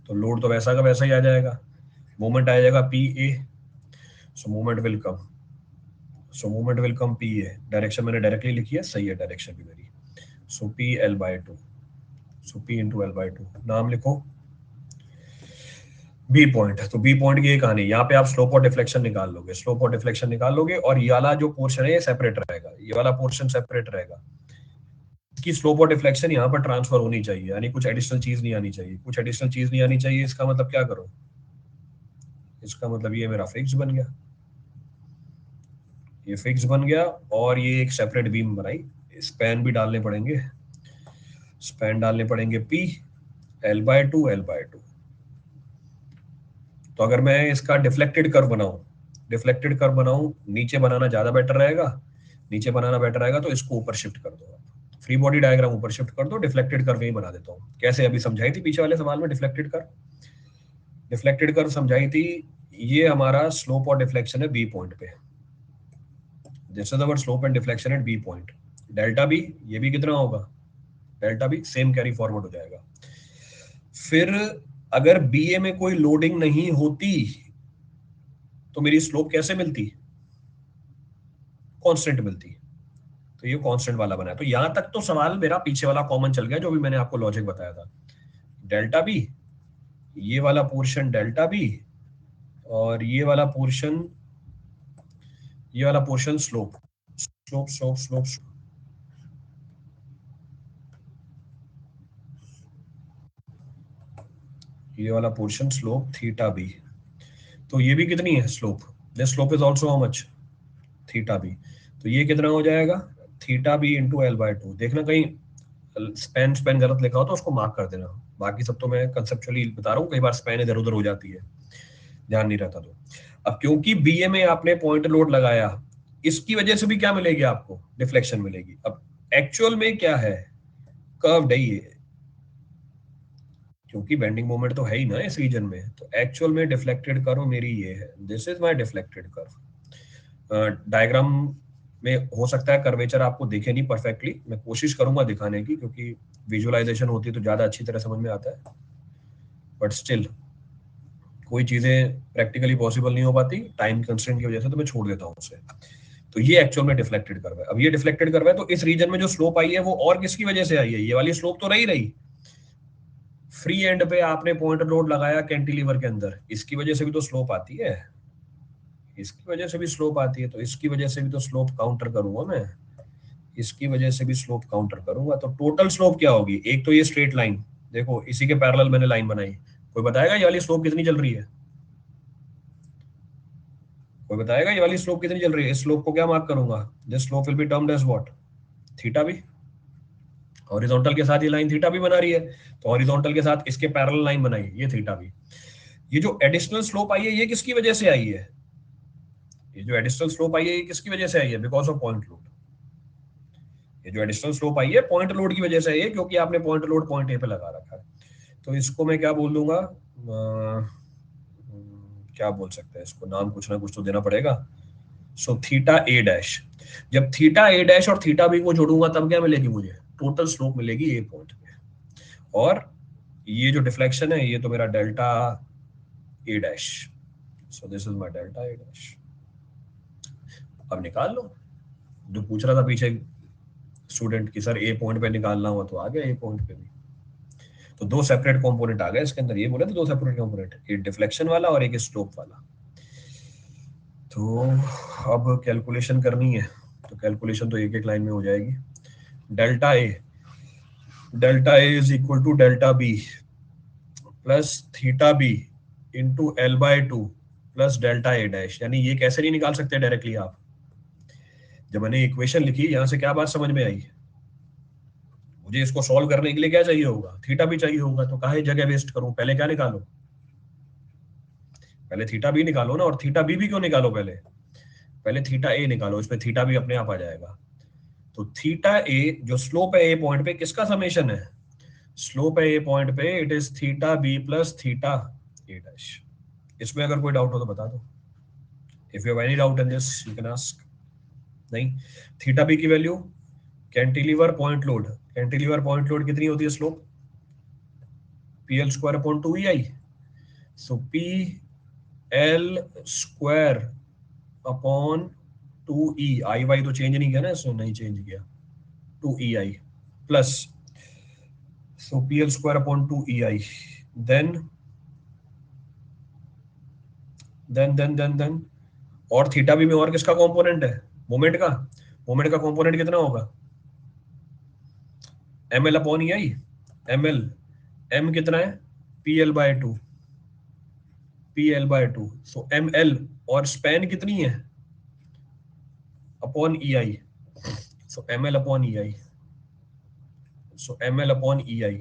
तो लोड तो वैसा का वैसा ही आ जाएगा। मोमेंट आ जाएगा P A, so moment will come, so moment will come P A. Direction मैंने डायरेक्टली लिखी है, सही है डायरेक्शन भी मेरी। So P L by two, so P into L by two. नाम लिखो बी पॉइंट। तो बी पॉइंट की ये कहानी, यहाँ पे आप स्लोप और डिफ्लेक्शन निकाल लोगे, स्लोप और डिफ्लेक्शन निकाल लोगे, और ये वाला जो पोर्शन है ये सेपरेट रहेगा, ये वाला पोर्शन सेपरेट रहेगा। इसकी स्लोप और डिफ्लेक्शन यहाँ पर ट्रांसफर होनी चाहिए, यानी कुछ एडिशनल चीज नहीं आनी चाहिए। कुछ एडिशनल चीज नहीं आनी चाहिए, इसका मतलब क्या करो? इसका मतलब ये मेरा फिक्स बन गया, ये फिक्स बन गया, और ये एक सेपरेट बीम बनाई। स्पैन भी डालने पड़ेंगे, स्पैन डालने पड़ेंगे P L by to L by to. तो अगर मैं इसका डिफ्लेक्टेड कर्व बनाऊं, डिफ्लेक्टेड कर्व बनाऊं, नीचे बनाना ज्यादा बेटर रहेगा, नीचे बनाना बेटर रहेगा, तो इसको ऊपर शिफ्ट कर दो। फ्री बॉडी डायग्राम ऊपर शिफ्ट कर दो, डिफ्लेक्टेड कर्व यही बना देता हूँ। कैसे अभी समझाई थी पीछे वाले सवाल में डिफ्लेक्टेड कर्व? डिफ्लेक्टेड कर्व समझाई थी। ये हमारा स्लोप और डिफ्लेक्शन है बी पॉइंट पे, this is our slope and deflection at B point. Delta B, ये भी कितना होगा? Delta B same carry forward हो जाएगा। फिर अगर बी ए में कोई लोडिंग नहीं होती तो मेरी स्लोप कैसे मिलती? कांस्टेंट मिलती। तो ये कांस्टेंट वाला बना है। तो यहां तक तो सवाल मेरा पीछे वाला कॉमन चल गया, जो भी मैंने आपको लॉजिक बताया था। डेल्टा बी, ये वाला पोर्शन डेल्टा बी, और ये वाला portion slope, slope slope slope. ये वाला पोर्शन स्लोप थीटा बी। तो ये भी कितनी है slope? This slope is also how much? Theta B. तो ये कितना हो जाएगा? Theta B into L by two. देखना कहीं स्पेन स्पेन गलत लिखा हो तो उसको मार्क कर देना। बाकी सब तो मैं कंसेप्चुअली बता रहा हूँ, कई बार स्पेन इधर उधर हो जाती है, ध्यान नहीं रहता। तो अब क्योंकि बीए में आपने पॉइंट लोड लगाया, इसकी वजह से भी क्या मिलेगी आपको? डिफ्लेक्शन मिलेगी। अब एक्चुअल में क्या है? कर्व्ड है ये, क्योंकि बेंडिंग मोमेंट तो है ही ना इस रीजन में। तो एक्चुअल में डिफ्लेक्टेड कर्व मेरी ये है, this is my deflected curve. Diagram में हो सकता है कर्वेचर आपको दिखे नहीं परफेक्टली, मैं कोशिश करूंगा दिखाने की, क्योंकि विजुअलाइजेशन होती है तो ज्यादा अच्छी तरह समझ में आता है। बट स्टिल कोई चीजें प्रैक्टिकली पॉसिबल नहीं हो पाती टाइम कंस्ट्रेंट की वजह से, तो मैं छोड़ देता हूँ उसे। तो ये एक्चुअल में डिफ्लेक्टेड कर्व है। अब ये डिफ्लेक्टेड कर्व है, तो इस रीजन में जो स्लोप आई है वो और किसकी वजह से आई है? ये वाली स्लोप तो रही फ्री एंड पे आपने पॉइंट लोड लगाया कैंटिलीवर के अंदर, इसकी वजह से भी तो स्लोप आती है, इसकी वजह से भी स्लोप आती है, तो इसकी वजह से भी तो स्लोप काउंटर करूंगा मैं, इसकी वजह से भी स्लोप काउंटर करूंगा। तो टोटल स्लोप क्या होगी? एक तो ये स्ट्रेट लाइन, देखो इसी के पैरेलल मैंने लाइन बनाई, कोई बताएगा ये वाली स्लोप कितनी चल रही है? कोई बताएगा ये वाली स्लोप कितनी चल रही है? इस स्लोप को क्या मार्क करूंगा? This slope will be termed as what? Theta B. Horizontal के साथ ये लाइन थीटा बी बना रही है, तो हॉरिजॉन्टल के साथ इसके पैरेलल लाइन बनाई, ये थीटा बी। ये जो एडिशनल स्लोप आई है ये किसकी वजह से आई है? ये जो एडिशनल स्लोप आई है ये किसकी वजह से आई है? Because of point load. ये जो एडिशनल स्लोप आई है पॉइंट लोड की वजह से आई है, क्योंकि आपने पॉइंट लोड पॉइंट ए पे लगा रखा है। तो इसको मैं क्या बोल दूंगा? क्या बोल सकते हैं इसको? नाम कुछ ना कुछ तो देना पड़ेगा। सो थीटा ए डैश, जब थीटा ए डैश और थीटा बी को जोड़ूंगा तब क्या मिलेगी मुझे, टोटल स्लोप मिलेगी ए पॉइंट पे, और ये जो डिफ्लेक्शन है ये तो मेरा delta A dash, so this is my delta A dash. अब निकाल लो, जो पूछ रहा था पीछे स्टूडेंट की सर ए पॉइंट पे निकालना हुआ, तो आ गया ए पॉइंट पे भी। तो दो सेपरेट कंपोनेंट आ गए इसके अंदर, ये बोले तो दो सेपरेट कंपोनेंट, एक डिफ्लेक्शन वाला और एक स्लोप वाला। तो अब कैलकुलेशन करनी है, तो कैलकुलेशन तो एक एक लाइन में हो जाएगी। Delta A is equal to delta B plus theta B into L by two plus delta A dash. यानी ये कैसे नहीं निकाल सकते डायरेक्टली आप, जब मैंने इक्वेशन लिखी यहां से क्या बात समझ में आई, मुझे इसको सॉल्व करने के लिए क्या चाहिए होगा, थीटा भी चाहिए होगा, तो काहे जगह वेस्ट करूं, पहले क्या निकालो, पहले थीटा बी निकालो ना, और थीटा बी भी क्यों निकालो, पहले पहले थीटा ए निकालो, इसमें थीटा बी अपने आप आ जाएगा। तो थीटा ए जो स्लोप है ए पॉइंट पे, किसका समेशन है, स्लोप है ए पॉइंट पे, it is theta B plus theta A dash. इसमें अगर कोई डाउट हो तो बता दो, if you have any doubt in this you can ask. नहीं, थीटा बी की value, cantilever point load, cantilever point load कितनी होती है slope, P L square upon 2 EI, so P L square upon 2E, I Y तो चेंज नहीं किया ना, इसमें नहीं चेंज किया, 2EI plus, so P L square upon 2EI, then then और थीटा बी में और किसका कंपोनेंट है, मोमेंट का, मोमेंट का कंपोनेंट कितना होगा, M L upon EI, M L, M कितना है, P L by two, P L by two, so M L, और स्पैन कितनी है, upon EI, so M L upon EI, so M L upon EI,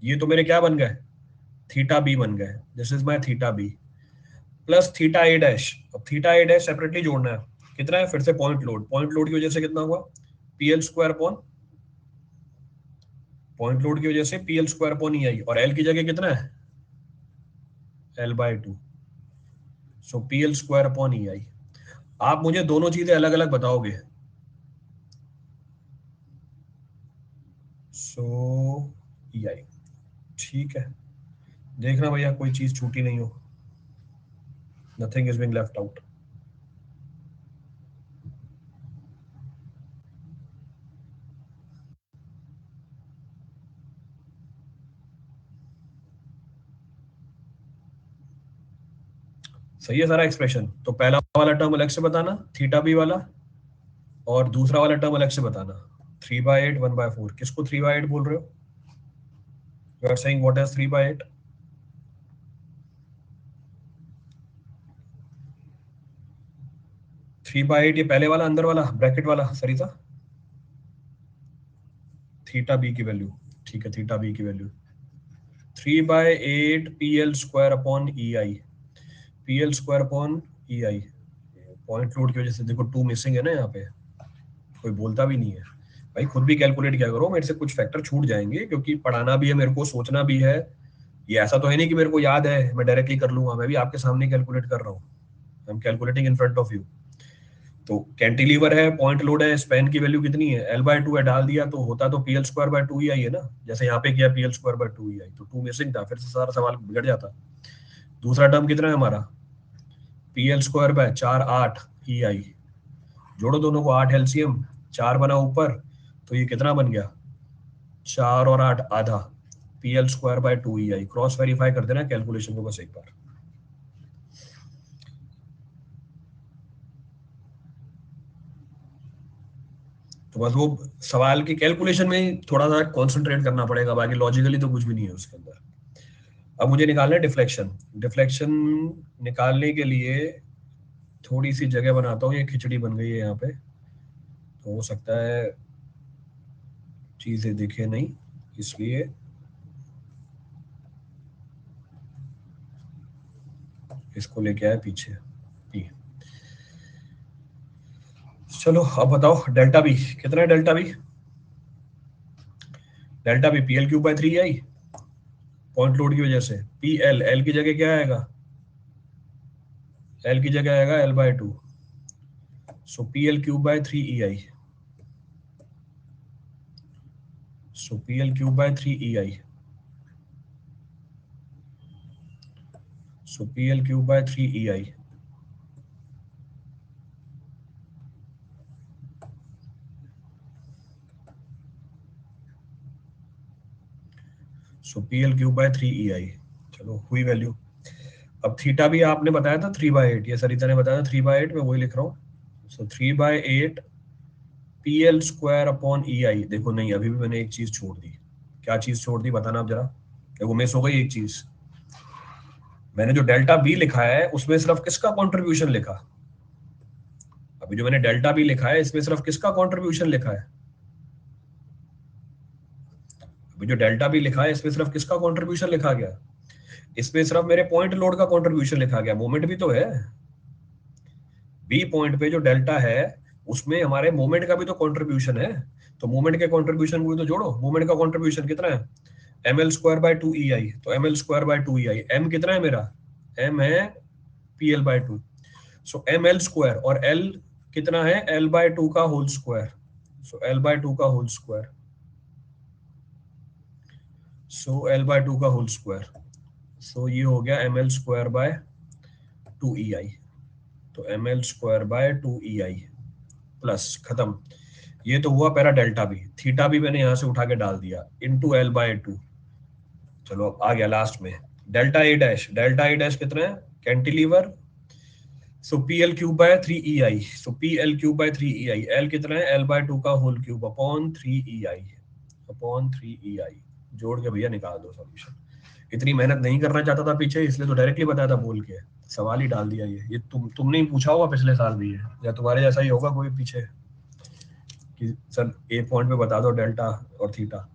ये तो मेरे क्या बन गए, थीटा बी बन गए, this is my theta B plus theta A dash. अब थीटा ए डैश सेपरेटली जोड़ना है, कितना है, फिर से पॉइंट लोड, पॉइंट लोड की वजह से कितना हुआ, P L square upon, point load की वजह से P L square upon EI, और एल की जगह कितना है, L by two, so P L square upon EI। आप मुझे दोनों चीजें अलग अलग बताओगे, सो EI, ठीक है, देखना भैया कोई चीज छूटी नहीं हो, nothing is being left out. सही है सारा एक्सप्रेशन, तो पहला वाला टर्म अलग से बताना थीटा बी वाला, और दूसरा वाला टर्म अलग से बताना, 3/8 1/4, किसको 3/8 बोल रहे हो, you are saying what is 3/8, 3/8 ये पहले वाला अंदर वाला ब्रैकेट वाला सरिता, थीटा बी की वैल्यू, ठीक है, थीटा बी की value 3/8 P L square upon EI, P L square upon EI, point load की वजह से देखो 2 मिसिंग है ना यहाँ पे, कोई बोलता भी नहीं है भाई, खुद भी कैलकुलेट किया करो, मेरे से कुछ फैक्टर छूट जाएंगे, क्योंकि पढ़ाना भी है मेरे को, सोचना भी है, ये ऐसा तो है नहीं कि मेरे को याद है मैं डायरेक्टली कर लूंगा, मैं भी आपके सामने कैलकुलेट कर रहा हूँ, I am calculating in front of you. तो कैंटिलीवर है, पॉइंट लोड है, स्पैन की वैल्यू कितनी है, एल बाय टू है, डाल दिया तो होता तो P L square by 2EI है ना, जैसे यहाँ पे किया P L square by 2EI, तो 2 मिसिंग था, फिर से सारा सवाल बिगड़ जाता। दूसरा टर्म कितना है हमारा, P L square by 4/8 EI, जोड़ो दोनों को, 8 एलसीएम, 4 बना ऊपर, तो ये कितना बन गया, 4 और 8 आधा, P L square by 2EI, cross verify कर देना कैलकुलेशन को बस एक बार। तो बस वो सवाल की कैलकुलेशन में ही थोड़ा सा कॉन्सेंट्रेट करना पड़ेगा, बाकी लॉजिकली तो कुछ भी नहीं है उसके अंदर। अब मुझे निकालना है डिफ्लेक्शन, डिफ्लेक्शन निकालने के लिए थोड़ी सी जगह बनाता हूँ, ये खिचड़ी बन गई है यहाँ पे, तो हो सकता है चीजें दिखे नहीं, इसलिए इसको लेके आया पीछे पी। चलो अब बताओ डेल्टा बी कितना है, delta B, delta B P L cube by 3EI, point load की वजह से, पी एल, एल की जगह क्या आएगा, एल की जगह आएगा L by to, So PL cube by 3EI. So PL cube by 3EI. So PL cube by 3EI. So PL cube by 3EI. चलो हुई वैल्यू। अब थीटा भी आपने बताया था 3/8, ये सरिता ने बताया था 3/8, मैं वही लिख रहा हूँ। सो 3/8 PL स्क्वायर अपॉन EI। देखो नहीं, अभी भी मैंने एक चीज छोड़ दी। क्या चीज छोड़ दी बताना आप जरा। देखो मिस हो गई एक चीज। मैंने जो डेल्टा बी लिखा है उसमें सिर्फ किसका कॉन्ट्रीब्यूशन लिखा। अभी जो मैंने डेल्टा बी लिखा है इसमें सिर्फ किसका कॉन्ट्रीब्यूशन लिखा है। अभी जो डेल्टा बी लिखा है इसमें सिर्फ किसका कॉन्ट्रीब्यूशन लिखा गया। इसमें सिर्फ मेरे पॉइंट लोड का कॉन्ट्रीब्यूशन लिखा गया, मोमेंट भी तो है। बी पॉइंट पे जो डेल्टा है उसमें हमारे मोमेंट का भी तो कंट्रीब्यूशन है। तो मोमेंट के कंट्रीब्यूशन को भी तो जोड़ो। मोमेंट का कंट्रीब्यूशन कितना है, ml स्क्वायर बाय 2EI। तो ml square by 2EI, m कितना है मेरा, m है pl बाय 2। सो ml स्क्वायर और l कितना है, l बाय 2 का होल स्क्वायर। सो l बाय 2 का होल स्क्वायर। सो l बाय 2 का होल स्क्वायर। सो ये हो गया ml स्क्वायर बाय 2EI। तो ml square by 2EI plus खत्म। ये तो हुआ पैरा डेल्टा भी। थीटा भी मैंने यहां से उठा के डाल दिया इंटू एल बाय 2। चलो अब आ गया लास्ट में delta A dash. Delta A dash कितना है, cantilever. So P L cube by 3EI। So P L cube by 3EI, L कितना है, एल बाय 2 का whole cube upon 3EI। Upon 3EI जोड़ के भैया निकाल दो सॉल्यूशन। इतनी मेहनत नहीं करना चाहता था पीछे, इसलिए तो डायरेक्टली बताया था बोल के। सवाल ही डाल दिया। ये तुमने ही पूछा होगा पिछले साल भी, है या तुम्हारे जैसा ही होगा कोई पीछे कि सर ए पॉइंट पे बता दो डेल्टा और theta.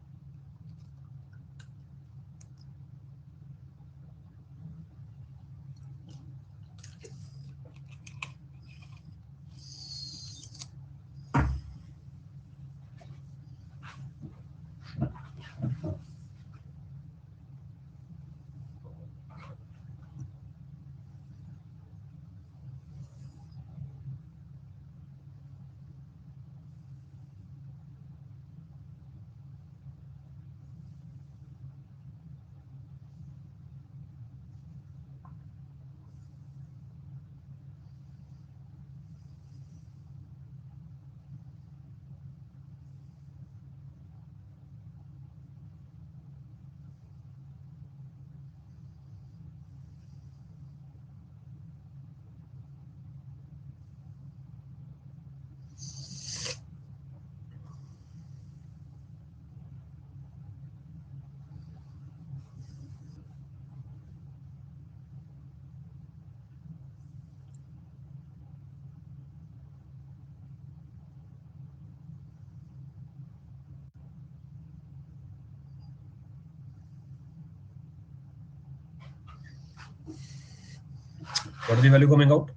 What is the value coming out,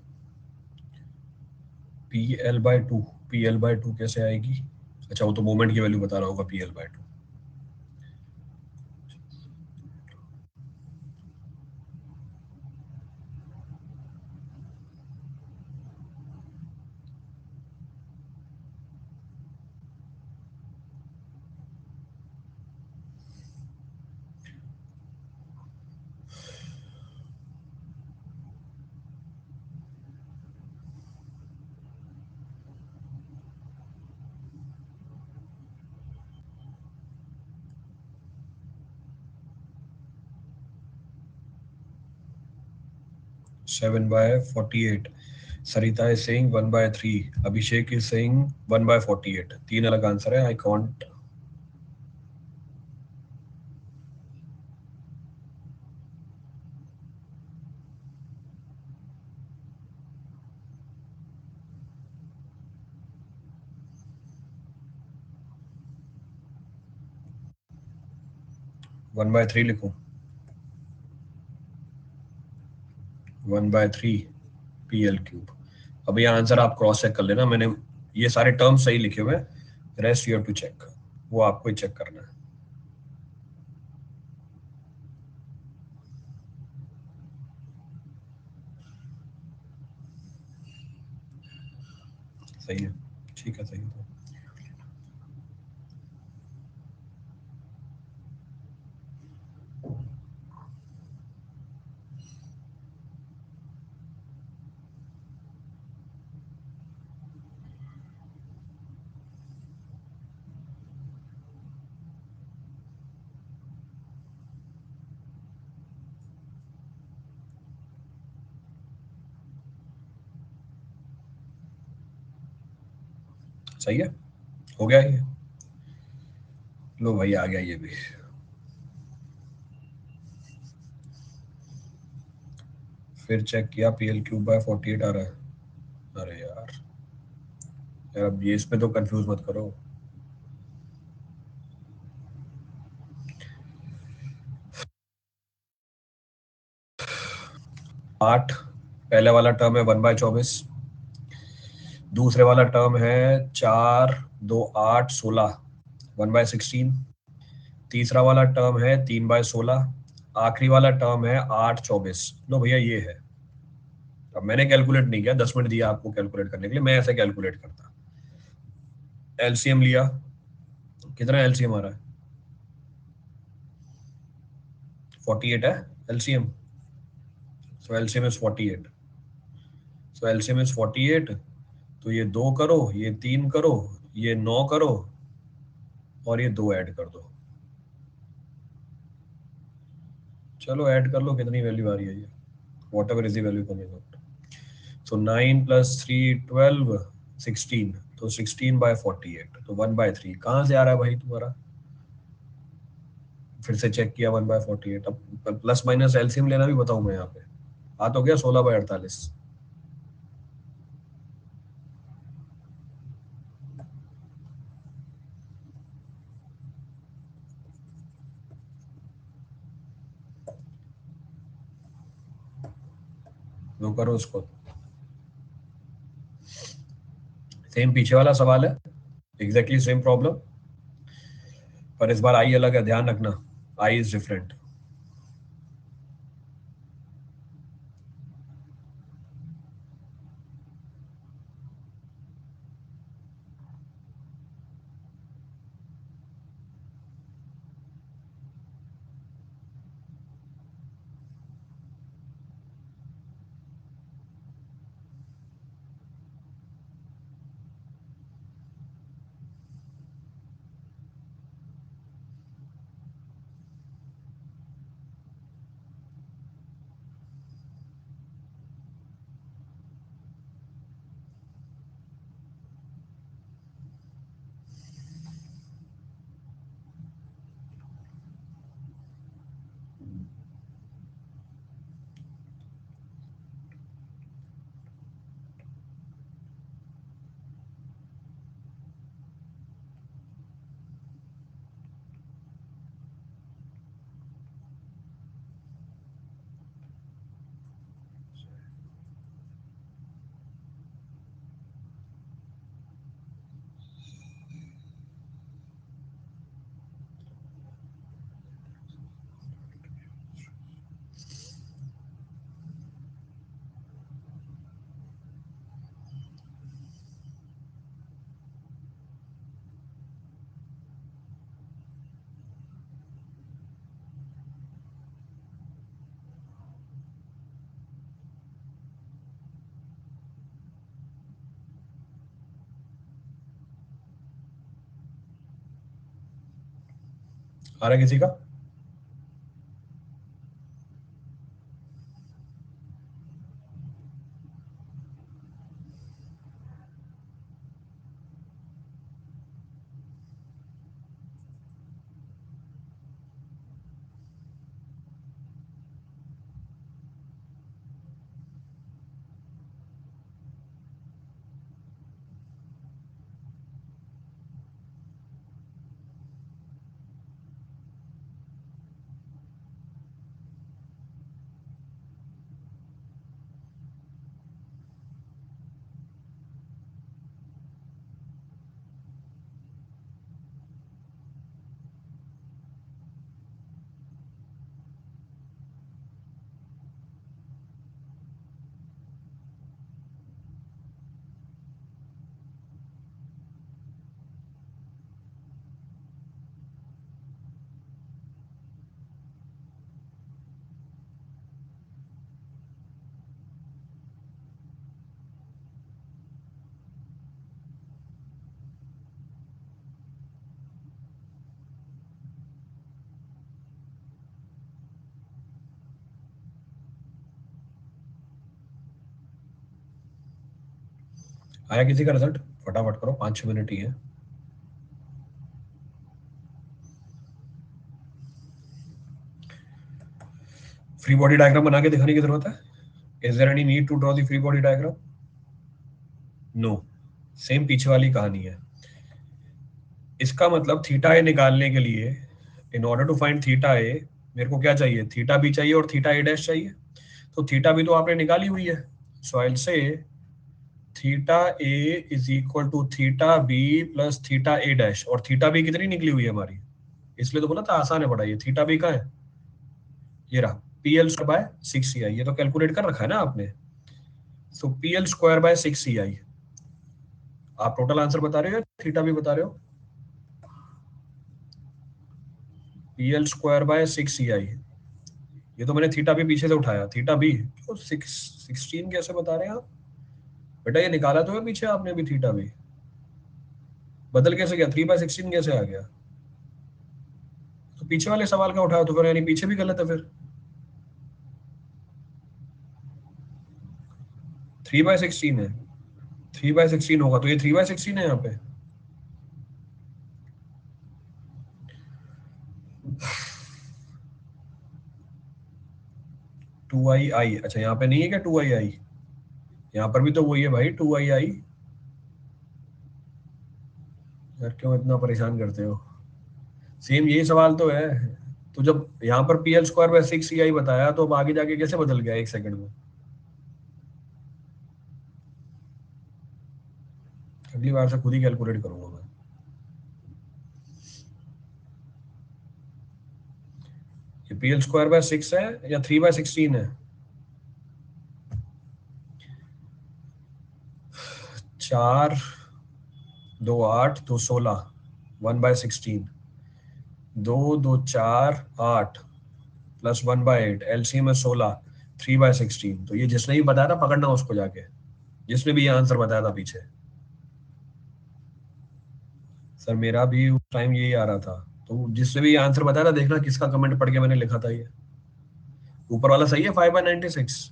P L bye 2। P L bye 2 कैसे आएगी। अच्छा वो तो मोमेंट की वैल्यू बता रहा होगा, P L bye 2। 7/48। Sarita is saying 1/3। Abhishek is saying 1/48। तीन अलग आंसर है। I can't. One by three लिखूं, 1/3 पी एल क्यूब। अब ये आंसर आप क्रॉस चेक कर लेना, मैंने ये सारे टर्म सही लिखे हुए, rest you have to check. वो आपको ही चेक करना है। सही है, ठीक है, सही है। सही है, हो गया ये। लो भाई, आ गया ये भी। फिर चेक किया, PL³/48 आ रहा है। अरे यार, यार अब ये इसमें तो कंफ्यूज मत करो। 8, पहले वाला टर्म है 1/24, दूसरे वाला टर्म है 4, 2, 8, 16, 1/16, तीसरा वाला टर्म है 3/16, आखिरी वाला टर्म है 8/24। लो भैया ये है। अब मैंने कैलकुलेट नहीं किया, 10 मिनट दिया आपको कैलकुलेट करने के लिए, मैं ऐसे कैलकुलेट करता। एलसीएम लिया, कितना एलसीएम आ रहा है? 48 है LCM. So LCM is 48। So LCM is 48। तो ये 2 करो, ये 3 करो, ये 9 करो, और ये 2 ऐड कर दो। चलो ऐड कर लो, कितनी वैल्यू आ रही है ये, what ever is the value coming out. सो 9 + 3 12, 16, तो 16/48, तो 1/3 कहाँ से आ रहा है भाई तुम्हारा? फिर से चेक किया, 1/48। अब प्लस माइनस एलसीएम लेना भी बताऊं मैं यहाँ पे? आ तो गया 16/48। लो करो उसको। सेम पीछे वाला सवाल है, एग्जैक्टली सेम प्रॉब्लम, पर इस बार आई अलग है, ध्यान रखना, आई इज डिफरेंट। आ रहा है किसी का? आया किसी का रिजल्ट? फटाफट करो, 5-6 मिनट ही है। फ्री बॉडी डायग्राम बना के दिखाने की जरूरत है? Is there any need to draw the free body diagram? No, same पीछे वाली कहानी है। इसका मतलब थीटा ए निकालने के लिए, in order to find theta A, मेरे को क्या चाहिए? थीटा बी चाहिए और थीटा ए डैश चाहिए। तो थीटा बी तो आपने निकाली हुई है, so I will say theta A is equal to theta B plus theta A dash. और थीटा बी कितनी निकली हुई है हमारी? इसलिए तो बोला था आसान है बड़ा। ये थीटा बी का है, ये रहा P L square by 6 EI। ये तो कैलकुलेट कर रखा है ना आपने। तो P L square by 6 EI। आप टोटल आंसर बता रहे हो या थीटा बी बता रहे हो? P L square by 6 EI। ये तो मैंने थीटा बी पीछे से उठाया। थीटा बी तो 16 कैसे बता रहे हैं आप? बेटा ये निकाला तो है पीछे आपने भी। थीटा बी बदल कैसे गया? 3/16 कैसे आ गया? तो पीछे वाले सवाल का उठाया तो फिर यानी पीछे भी गलत है फिर। 3/16 है। 3/16 होगा तो ये 3/16 है यहाँ पे। टू आई आई, अच्छा यहाँ पे नहीं है क्या 2II? यहाँ पर भी तो वही है भाई, 2II। यार क्यों इतना परेशान करते हो? सेम यही सवाल तो है। तो जब यहाँ पर P L square by 6 EI बताया, तो अब आगे जाके कैसे बदल गया 1 सेकंड में? अगली बार से खुद ही कैलकुलेट करूंगा मैं। ये पी एल स्क्वायर बाय 6 है या 3/16 है? 4, 2 8, 2 16, 1/16। 2 2 4 8 प्लस 1/8, एलसीएम में 16, 3/16। तो ये जिसने भी बताया था पकड़ना उसको जाके, जिसने भी ये आंसर बताया था पीछे। सर मेरा भी उस टाइम यही आ रहा था। तो जिसने भी ये आंसर बताया था, देखना किसका कमेंट पढ़ के मैंने लिखा था ये। ऊपर वाला सही है, 5/96।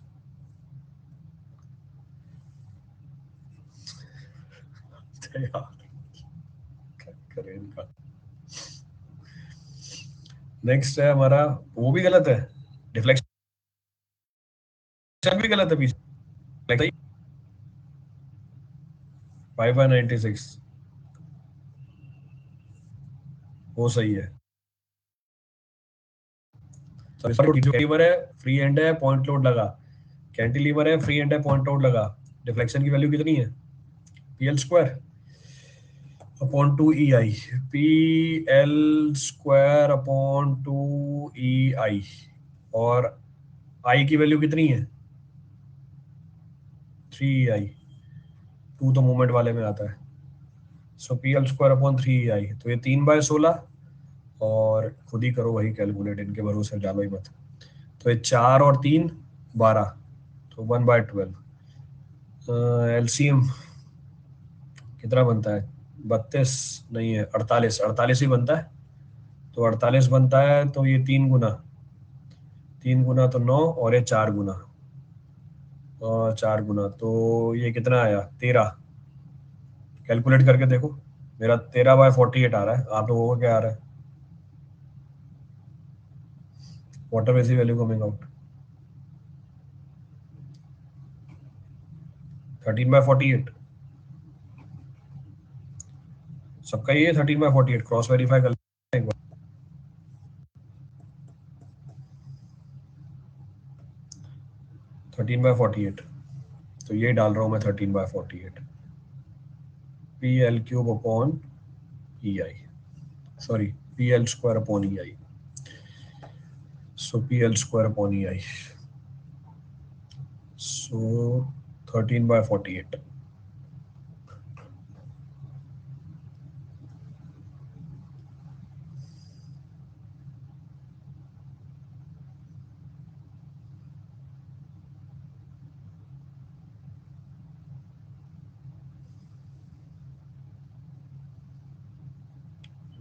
यार क्या करें इनका। नेक्स्ट है हमारा, वो भी गलत है। डिफ्लेक्शन भी गलत है पीछे। 5/96 वो सही है। कैंटिलीवर है, फ्री एंड है, पॉइंट लोड लगा। कैंटिलीवर है, फ्री एंड है, पॉइंट लोड लगा। डिफ्लेक्शन की वैल्यू कितनी है? P L square upon 2 EI। P L square upon 2 EI। और आई की वैल्यू कितनी है? 3 EI। टू तो मूवमेंट वाले में आता है। So P L square upon 3 EI। तो ये 3/16। और खुद ही करो वही कैलकुलेट, इनके भरोसे डालो ही मत। तो ये 4 और 3 12। तो 1/12। एलसीएम कितना बनता है? 32 नहीं है, 48। 48 ही बनता है। तो 48 बनता है, तो ये 3 गुना, 3 गुना तो 9, और ये 4 गुना, और 4 गुना तो ये कितना आया? 13। कैलकुलेट करके देखो। मेरा 13/48 आ रहा है, आप लोगों को क्या आ रहा है? What is the value coming out? 13/48। सबका ये 13/48। क्रॉस वेरीफाई कर लें एक बार। 13/48। तो ये डाल रहा हूँ मैं, 13/48। P L cube upon E I, sorry, P L square upon E I. So P L square upon E I, so 13/48।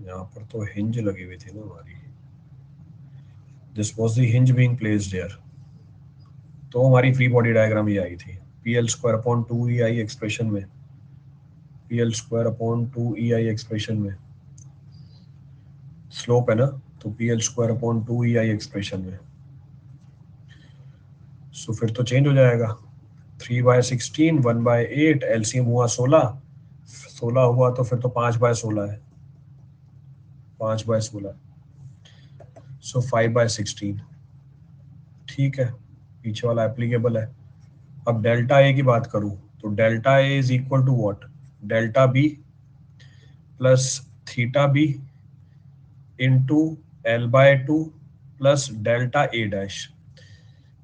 यहाँ पर तो हिंज लगी हुई थी ना हमारी। This was the hinge being placed here. तो हमारी फ्री बॉडी डायग्राम ये आई थी, P L square upon 2 EI expression में। PL square upon 2EI expression में स्लोप है ना, तो PL square upon 2EI expression में, सो फिर तो चेंज हो जाएगा। 3/16 1/8 एलसीएम हुआ 16 हुआ तो फिर तो 5/16 है, 5/16, सो 5/16। ठीक है, पीछे वाला एप्लीकेबल है। अब डेल्टा ए की बात करूं तो delta A is equal to what, delta B plus theta B into L/2 plus delta A dash.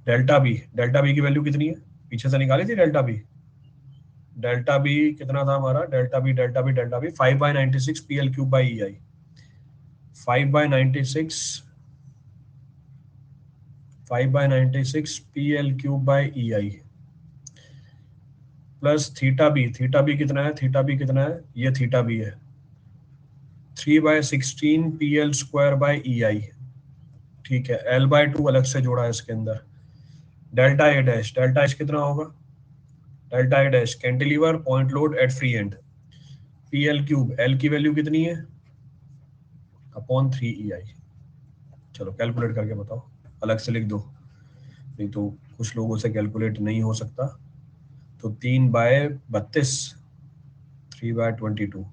Delta B की वैल्यू कितनी है, पीछे से निकाली थी डेल्टा बी। डेल्टा बी कितना था हमारा, delta B 5/96 PL³/EI, 5/96 5/96 PL³/EI plus theta B कितना है, ये थीटा बी है 3/16 PL²/EI। ठीक है, L/2 अलग से जोड़ा है इसके अंदर। डेल्टा एच कितना होगा, delta A dash cantilever point load at free and, PL³, L की वैल्यू कितनी है अपॉन 3EI। चलो कैलकुलेट करके बताओ, अलग से लिख दो, नहीं तो कुछ लोगों से कैलकुलेट नहीं हो सकता। तो 3/32, 3/22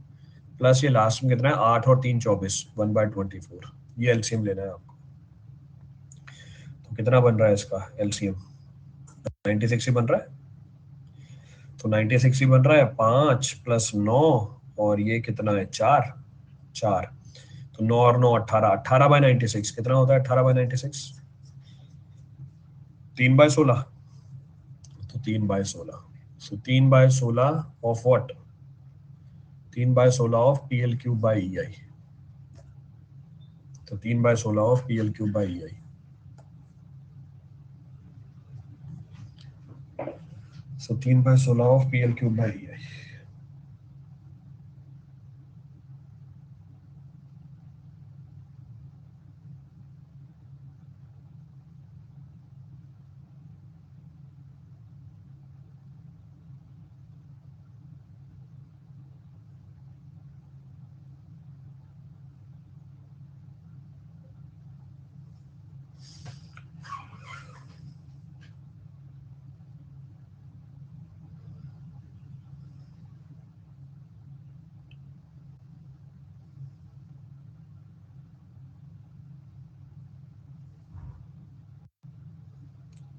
प्लस ये लास्ट में कितना है 8 और 3 24, 1/24। ये एलसीएम लेना है आपको। तो कितना बन रहा है इसका एलसीएम, 96 ही बन रहा है। तो 96 ही बन रहा है, 5 + 9 और ये कितना है 4, 4। तो 9 और 9 18, 18/96 कितना होता है 18/96, 3/16, तो 3/16। सो 3/16 ऑफ व्हाट, 3/16 ऑफ PL³/EI। तो 3/16 of PL³/EI। So 3/16 of PL³/EI।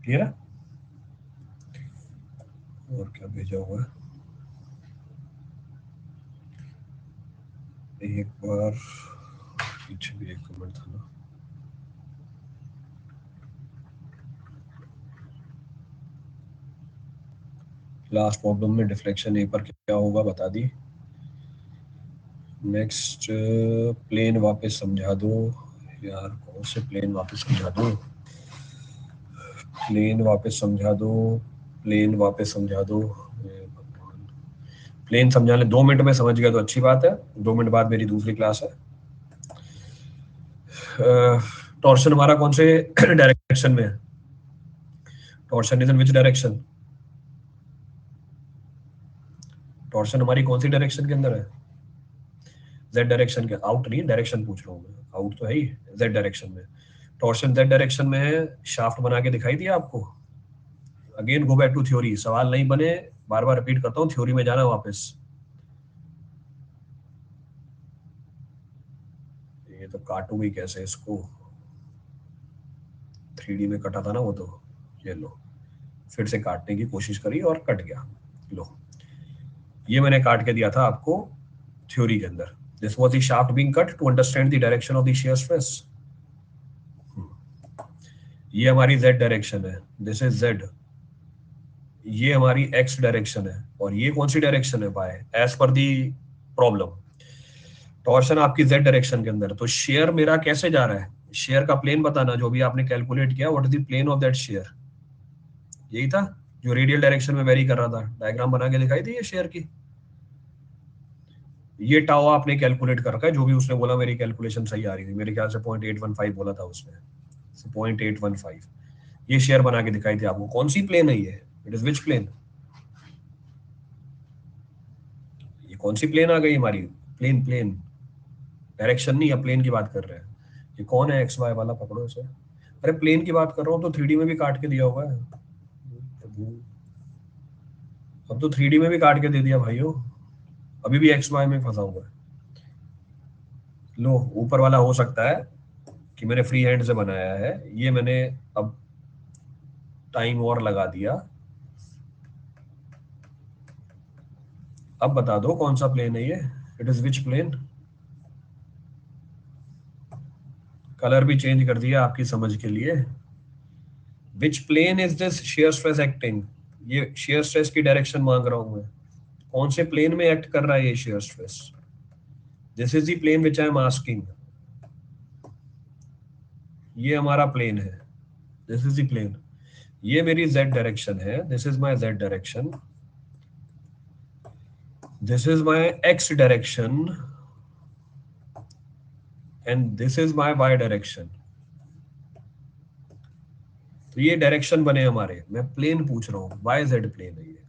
Clear है, और क्या भेजा हुआ है, एक बार पीछे भी एक कमेंट था ना। लास्ट प्रॉब्लम में डिफ्लेक्शन ए पर क्या होगा बता दी। नेक्स्ट प्लेन वापस समझा दो यार, कौन से प्लेन वापस समझा दो, प्लेन वापस समझा दो, प्लेन वापस समझा दो। प्लेन समझाने 2 मिनट में समझ गया तो अच्छी बात है, 2 मिनट बाद मेरी दूसरी क्लास है। टॉर्शन हमारा कौन से डायरेक्शन में है, torsion is in which direction, torsion हमारी कौन सी डायरेक्शन के अंदर है, जेड डायरेक्शन के, आउट नहीं डायरेक्शन पूछ रहा हूँ मैं, आउट तो है ही, जेड डायरेक्शन में। टॉर्शन जेड डायरेक्शन में है, शाफ्ट बना के दिखाई दिया आपको। Again go back to theory, सवाल नहीं बने बार बार रिपीट करता हूँ, थ्योरी में जाना वापस। ये तो काटूंगी कैसे इसको, 3D में कटा था ना वो, तो ये लो फिर से काटने की कोशिश करी और कट गया। लो ये मैंने काट के दिया था आपको थ्योरी के अंदर। This was the shaft being cut to understand the direction of the shear stress. ये हमारी z डायरेक्शन है, दिस इज z। ये हमारी x डायरेक्शन है, और ये कौन सी डायरेक्शन है by as per the problem. Torsion आपकी z डायरेक्शन के अंदर, तो शेयर मेरा कैसे जा रहा है, शेयर का प्लेन बताना जो भी आपने कैलकुलेट किया, what is the plane of that shear. यही था जो रेडियल डायरेक्शन में वेरी कर रहा था, डायग्राम बना के दिखाई थी ये शेयर की। ये टाओ आपने कैलकुलेट कर रखा है, जो भी उसने बोला मेरी कैलकुलेशन सही आ रही थी, मेरे ख्याल से 0.815 बोला था उसने, 0.815। ये शेयर बना के दिखाई थी आपको, कौन सी प्लेन है ये, इट इज विच प्लेन, ये कौन सी प्लेन आ गई हमारी? प्लेन, प्लेन, डायरेक्शन नहीं, अब प्लेन की बात कर रहे हैं। ये कौन है एक्स वाई वाला? पकड़ो इसे। अरे प्लेन की बात कर रहा हूँ तो 3D में भी काट के दिया हुआ है। अब तो 3D में भी काट के दे दिया भाइयों, अभी भी एक्स वाई में फंसा हुआ है। लो, ऊपर वाला हो सकता है कि मैंने फ्री हैंड से बनाया है, ये मैंने अब टाइम और लगा दिया। अब बता दो कौन सा प्लेन है ये? It is which plane? Colour भी चेंज कर दिया आपकी समझ के लिए। Which plane is this shear stress acting? ये शेयर स्ट्रेस की डायरेक्शन मांग रहा हूं मैं। कौन से प्लेन में एक्ट कर रहा है ये shear stress? This is the plane which I am asking. ये हमारा प्लेन है, दिस इज द प्लेन। ये मेरी z डायरेक्शन है, this is my z direction, this is my x direction, and this is my y direction. तो ये डायरेक्शन बने हमारे, मैं प्लेन पूछ रहा हूँ, वाई जेड प्लेन है ये।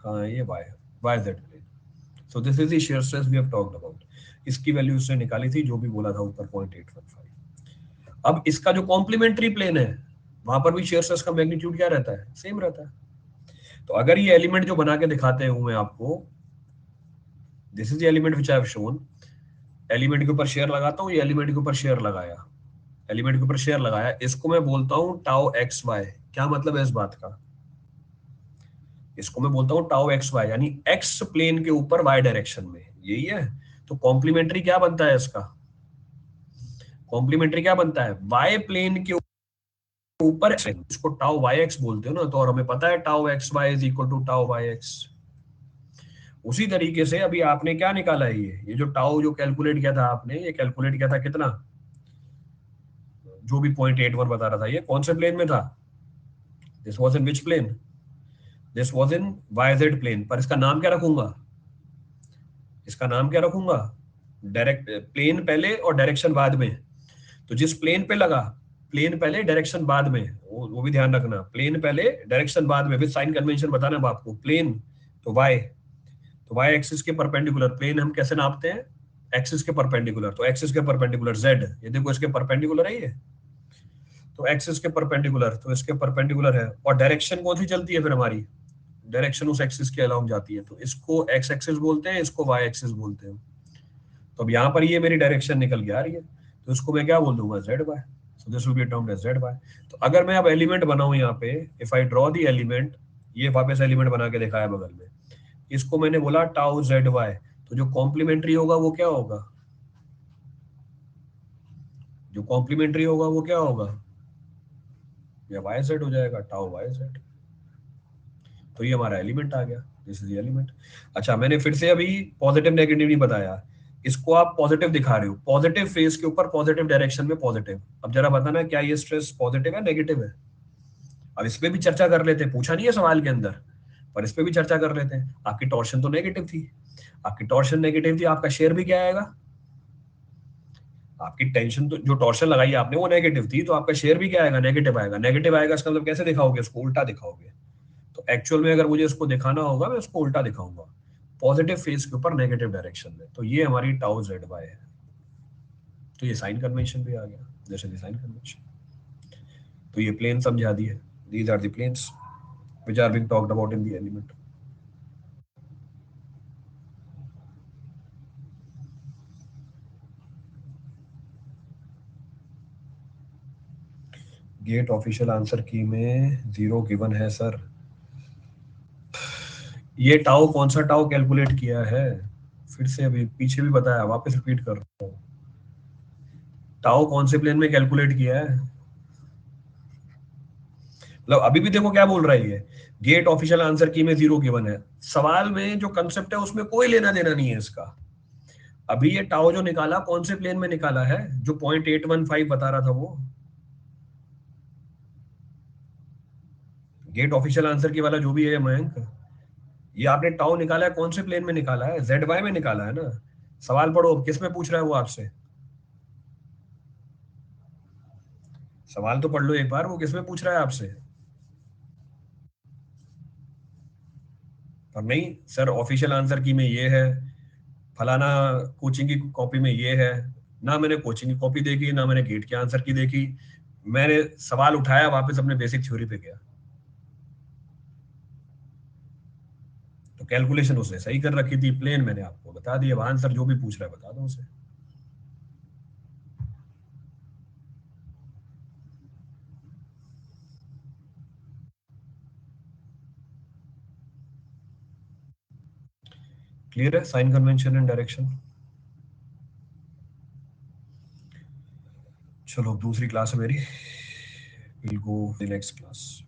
कहाँ है ये? Y, Y Z plane. So this is the shear stress we have talked about. इसकी वैल्यू उसने निकाली थी, जो भी बोला था ऊपर 0.815। अब इसका जो कॉम्प्लीमेंट्री प्लेन है, वहां पर भी शेयर स्ट्रेस का मैग्नीट्यूड क्या रहता है? सेम रहता है। तो अगर ये एलिमेंट जो बना के दिखाते हूं मैं आपको, this is the element which I have shown. Element के ऊपर शेयर लगाता हूँ, ये एलिमेंट के ऊपर शेयर लगाया, एलिमेंट के ऊपर शेयर लगाया, इसको मैं बोलता हूं टाउ एक्स वाई। क्या मतलब है इस बात का? इसको मैं बोलता हूं टाउ एक्स वाई, यानी एक्स प्लेन के ऊपर वाई डायरेक्शन में, यही है। तो कॉम्प्लीमेंट्री क्या बनता है इसका? कॉम्प्लीमेंट्री क्या बनता है? वाई प्लेन के ऊपर, इसको टाउ वाई एक्स बोलते हो ना, तो और हमें पता है tau x y is equal to tau y x. उसी तरीके से अभी आपने क्या निकाला है? ये जो टाउ जो कैलकुलेट किया था आपने, ये कैलकुलेट किया था कितना? जो भी 0.81 बता रहा था, ये कौन से प्लेन में था? This was in which plane? This was in y Z plane. पर इसका नाम क्या रखूंगा? इसका नाम क्या रखूंगा? डायरेक्ट प्लेन पहले और डायरेक्शन बाद में। तो जिस प्लेन पे लगा, प्लेन पहले डायरेक्शन बाद में, वो भी ध्यान रखना, प्लेन पहले डायरेक्शन बाद में, विद साइन कन्वेंशन बताना अब आपको। प्लेन तो वाई, तो वाई एक्सिस के परपेंडिकुलर। प्लेन हम कैसे नापते हैं? एक्सिस के परपेंडिकुलर। तो एक्सिस के परपेंडिकुलर जेड, ये देखो इसके परपेंडिकुलर है ये, तो एक्सिस के परपेंडिकुलर, तो इसके परपेंडिकुलर है। और डायरेक्शन कौन सी चलती है फिर हमारी? डायरेक्शन उस एक्सिस के अलाउंग जाती है, तो इसको एक्स एक्सिस बोलते हैं, इसको वाई एक्सिस बोलते हैं। तो अब यहाँ पर ये मेरी डायरेक्शन निकल के आ रही है, तो इसको मैं क्या बोल दूंगा? Z y. So this will be termed as z y. तो अगर मैं अब एलिमेंट बनाऊं यहाँ पे, if I draw the element, ये वापस एलिमेंट बना के दिखाया बगल में, इसको मैंने बोला टाउ जेड वाई, तो जो कॉम्प्लीमेंट्री होगा वो क्या होगा? जो कॉम्प्लीमेंट्री होगा वो क्या होगा? या वाई जेड हो जाएगा, टाउ वाई जेड। तो ये हमारा एलिमेंट आ गया, दिस इज एलिमेंट। अच्छा, मैंने फिर से अभी पॉजिटिव नेगेटिव नहीं बताया, इसको आप पॉजिटिव दिखा रहे हो, पॉजिटिव फेस के ऊपर पॉजिटिव डायरेक्शन में पॉजिटिव। अब जरा बताना क्या ये स्ट्रेस पॉजिटिव है नेगेटिव है? अब इस पे भी चर्चा कर लेते हैं, पूछा नहीं है सवाल के अंदर, पर इस पे भी चर्चा कर लेते हैं। आपकी टॉर्शन तो नेगेटिव थी, आपकी टॉर्शन नेगेटिव थी, आपका शेयर भी क्या आएगा? आपकी टेंशन, तो जो टॉर्शन लगाई आपने वो नेगेटिव थी, तो आपका शेयर भी क्या आएगा? नेगेटिव आएगा। नेगेटिव आएगा, इसका मतलब कैसे दिखाओगे? इसको उल्टा दिखाओगे। तो एक्चुअल में अगर मुझे इसको दिखाना होगा, मैं इसको उल्टा दिखाऊंगा, पॉजिटिव फेस के ऊपर नेगेटिव डायरेक्शन में। तो ये हमारी टाउ जेड वाई है। तो ये साइन कन्वेंशन भी आ गया, जैसे साइन कन्वेंशन। तो ये प्लेन समझा दिए, these are the planes which are being talked about in the element. Get official answer key में 0 गिवन है सर। ये टाउ कौन सा टाउ कैलकुलेट किया है? फिर से अभी पीछे भी बताया, वापस रिपीट कर रहा हूँ। टाउ कौन से प्लेन में कैलकुलेट किया है? मतलब अभी भी देखो क्या बोल रहा है ये, गेट ऑफिशियल आंसर की में 0 गिवन है। सवाल में जो कंसेप्ट है उसमें कोई लेना देना नहीं है इसका। अभी ये टाउ जो निकाला कौन से प्लेन में निकाला है? जो 0.815 बता रहा था वो। गेट ऑफिशियल आंसर की वाला जो भी है मयंक, ये आपने टाउ निकाला है कौन से प्लेन में निकाला है? जेड वाई में निकाला है ना। सवाल पढ़ो, किस में पूछ रहा है वो आपसे? सवाल तो पढ़ लो एक बार, वो किस में पूछ रहा है आपसे? पर नहीं सर, ऑफिशियल आंसर की में ये है, फलाना कोचिंग की कॉपी में ये है, ना मैंने कोचिंग की कॉपी देखी, ना मैंने गेट के आंसर की देखी, मैंने सवाल उठाया, वापस अपने बेसिक थ्योरी पे गया, तो कैलकुलेशन उसने सही कर रखी थी, प्लेन मैंने आपको बता दिया, अब आंसर जो भी पूछ रहा है बता दो उसे। क्लियर है साइन कन्वेंशन एंड डायरेक्शन? चलो दूसरी क्लास है मेरी, will go the next class.